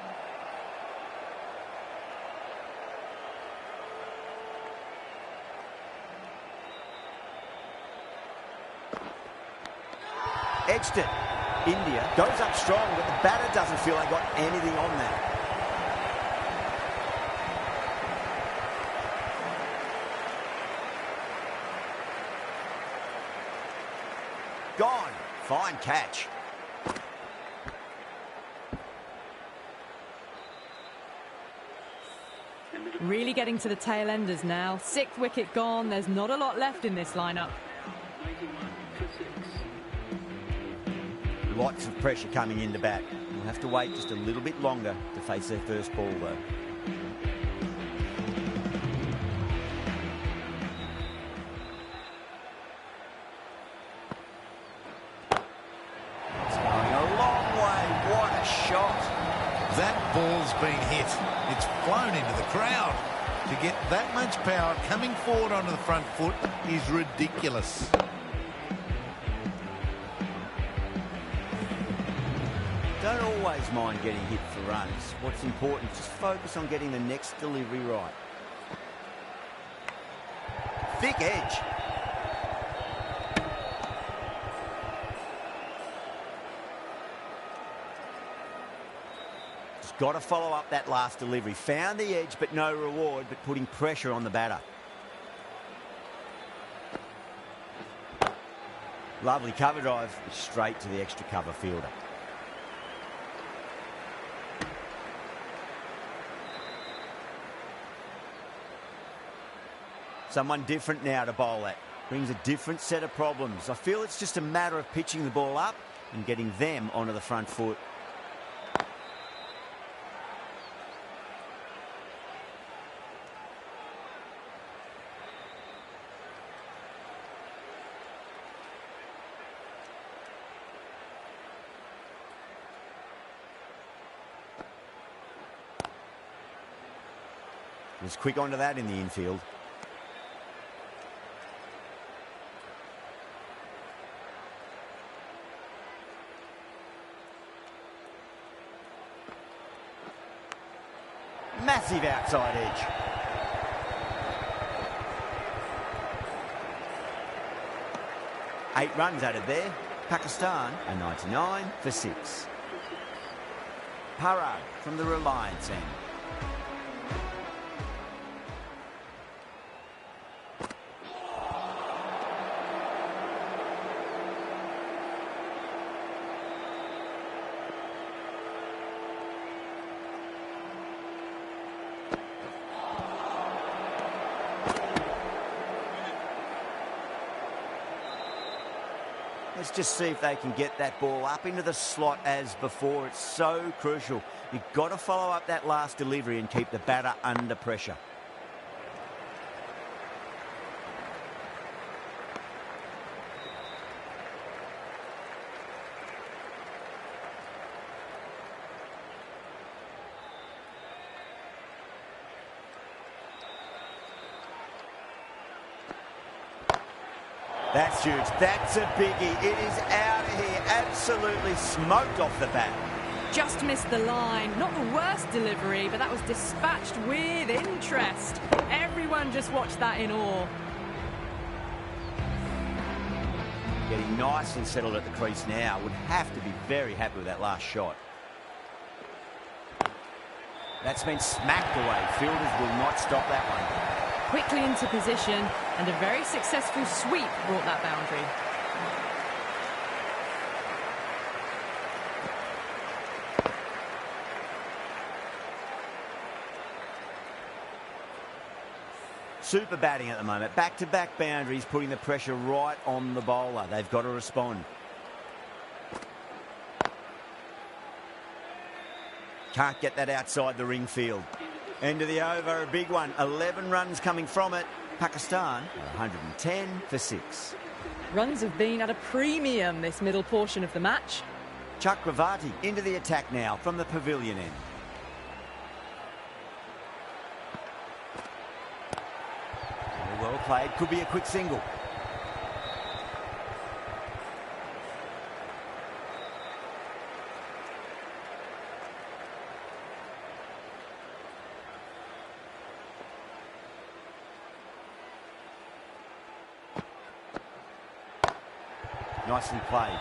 Edged it. India goes up strong, but the batter doesn't feel they got anything on that. Gone. Fine catch. Really getting to the tail enders now. 6th wicket gone. There's not a lot left in this lineup. Lots of pressure coming into bat. We'll have to wait just a little bit longer to face their first ball, though. It's going a long way. What a shot. That ball's been hit. It's flown into the crowd. To get that much power coming forward onto the front foot is ridiculous. Don't always mind getting hit for runs. What's important is just focus on getting the next delivery right. Thick edge. Just got to follow up that last delivery. Found the edge, but no reward, but putting pressure on the batter. Lovely cover drive, straight to the extra cover fielder. Someone different now to bowl at. Brings a different set of problems. I feel it's just a matter of pitching the ball up and getting them onto the front foot. Was quick onto that in the infield. Massive outside edge. Eight runs added there. Pakistan a 99 for 6. Parag from the Reliance end. Let's just see if they can get that ball up into the slot as before. It's so crucial. You've got to follow up that last delivery and keep the batter under pressure. That's huge. That's a biggie. It is out of here. Absolutely smoked off the bat. Just missed the line. Not the worst delivery, but that was dispatched with interest. Everyone just watched that in awe. Getting nicely settled at the crease now. Would have to be very happy with that last shot. That's been smacked away. Fielders will not stop that one. Quickly into position, and a very successful sweep brought that boundary. Super batting at the moment. Back-to-back boundaries, putting the pressure right on the bowler. They've got to respond. Can't get that outside the ring field. End of the over, a big one. 11 runs coming from it. Pakistan, 110 for 6. Runs have been at a premium this middle portion of the match. Chakravarti into the attack now from the pavilion end. Well played, could be a quick single. Nicely played.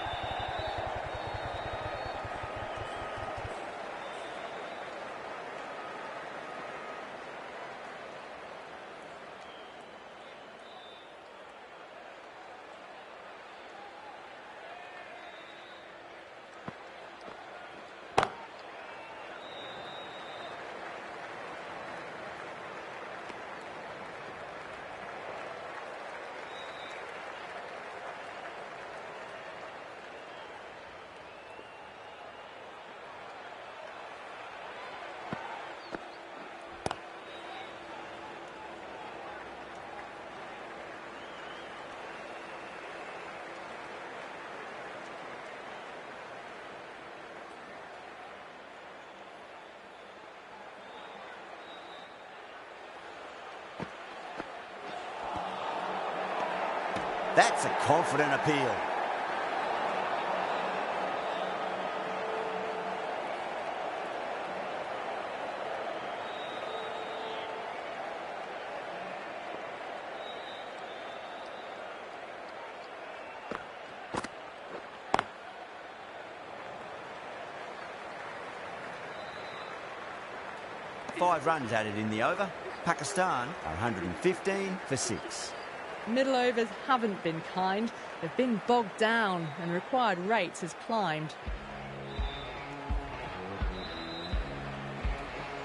That's a confident appeal. Five runs added in the over. Pakistan are 115 for 6. Middle overs haven't been kind. They've been bogged down and required rates has climbed.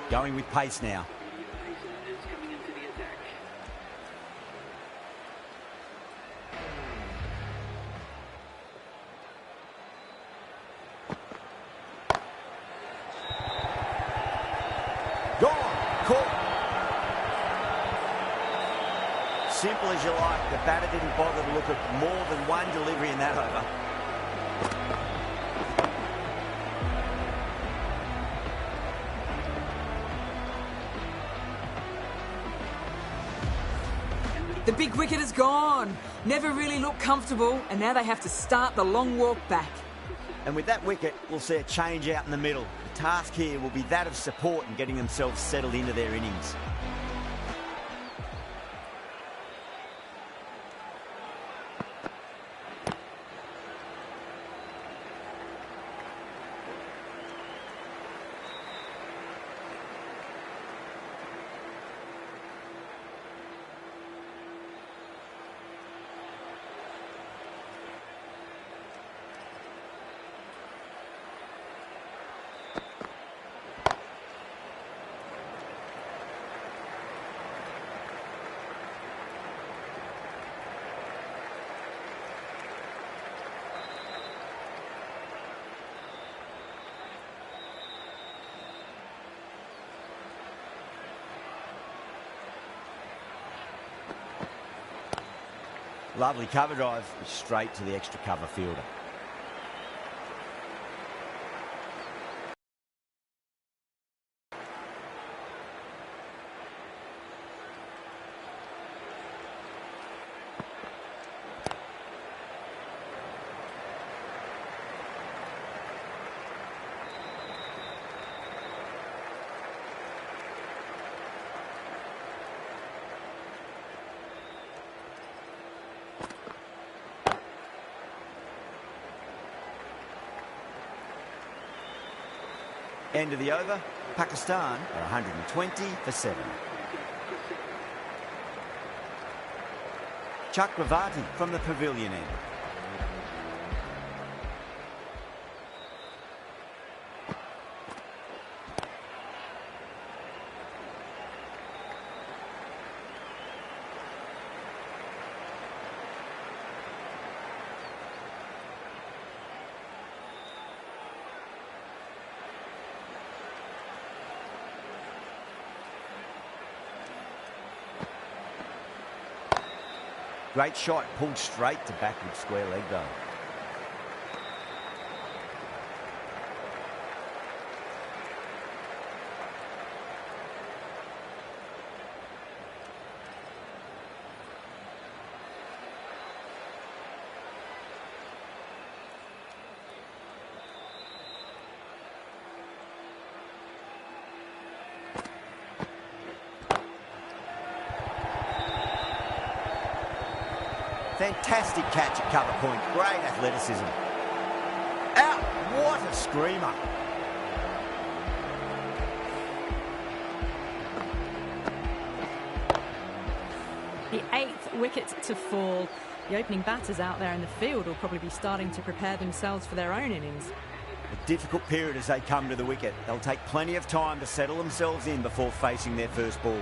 Going with pace now. Gone. Caught. Simple as you like. The batter didn't bother to look at more than one delivery in that over. The big wicket is gone. Never really looked comfortable, and now they have to start the long walk back. And with that wicket, we'll see a change out in the middle. The task here will be that of support and getting themselves settled into their innings. Lovely cover drive, straight to the extra cover fielder. End of the over, Pakistan are 120 for 7. Chakravarti from the pavilion end. Great shot, pulled straight to backward square leg though. Fantastic catch at cover point. Great athleticism. Out! What a screamer. The 8th wicket to fall. The opening batters out there in the field will probably be starting to prepare themselves for their own innings. A difficult period as they come to the wicket. They'll take plenty of time to settle themselves in before facing their first ball.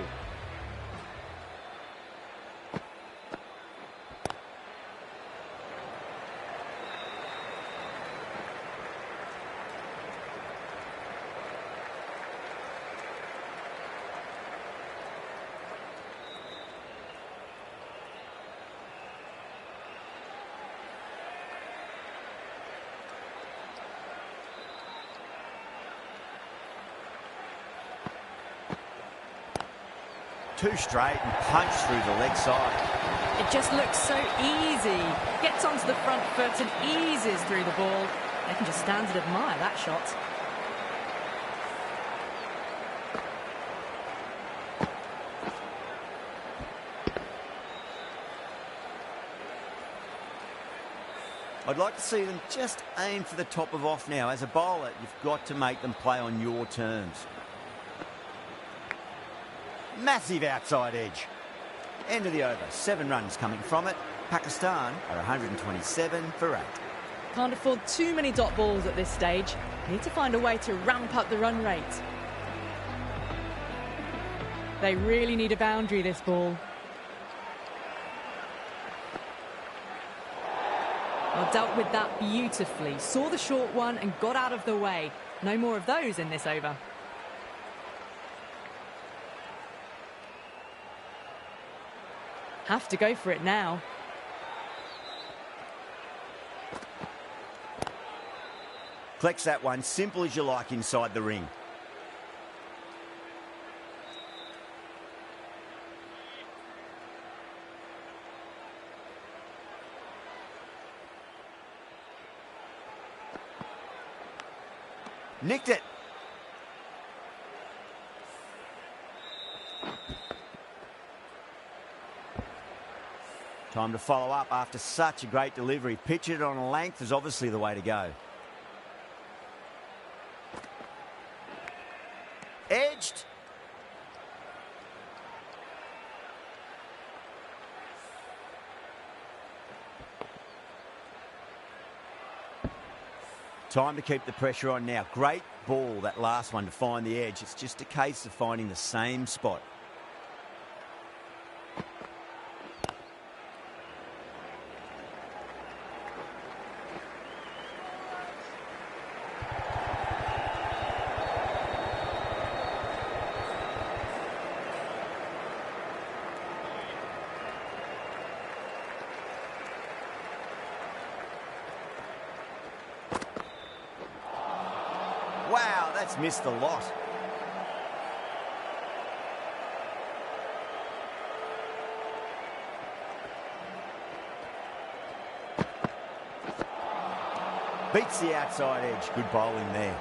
Two straight and punch through the leg side. It just looks so easy. Gets onto the front foot and eases through the ball. They can just stand and admire that shot. I'd like to see them just aim for the top of off now. As a bowler, you've got to make them play on your terms. Massive outside edge. End of the over. 7 runs coming from it. Pakistan are 127 for 8. Can't afford too many dot balls at this stage. Need to find a way to ramp up the run rate. They really need a boundary, this ball. Well, dealt with that beautifully. Saw the short one and got out of the way. No more of those in this over. Have to go for it now. Collects that one, simple as you like, inside the ring. Nicked it. Time to follow up after such a great delivery. Pitch it on a length is obviously the way to go. Edged. Time to keep the pressure on now. Great ball, that last one, to find the edge. It's just a case of finding the same spot. Wow, that's missed a lot. Beats the outside edge. Good bowling there.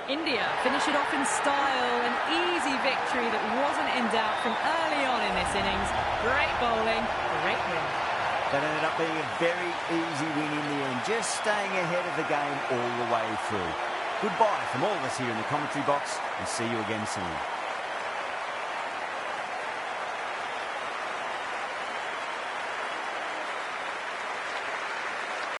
India finish it off in style. An easy victory that wasn't in doubt from early on in this innings. Great bowling, great win. That ended up being a very easy win in the end, just staying ahead of the game all the way through. Goodbye from all of us here in the commentary box, and see you again soon.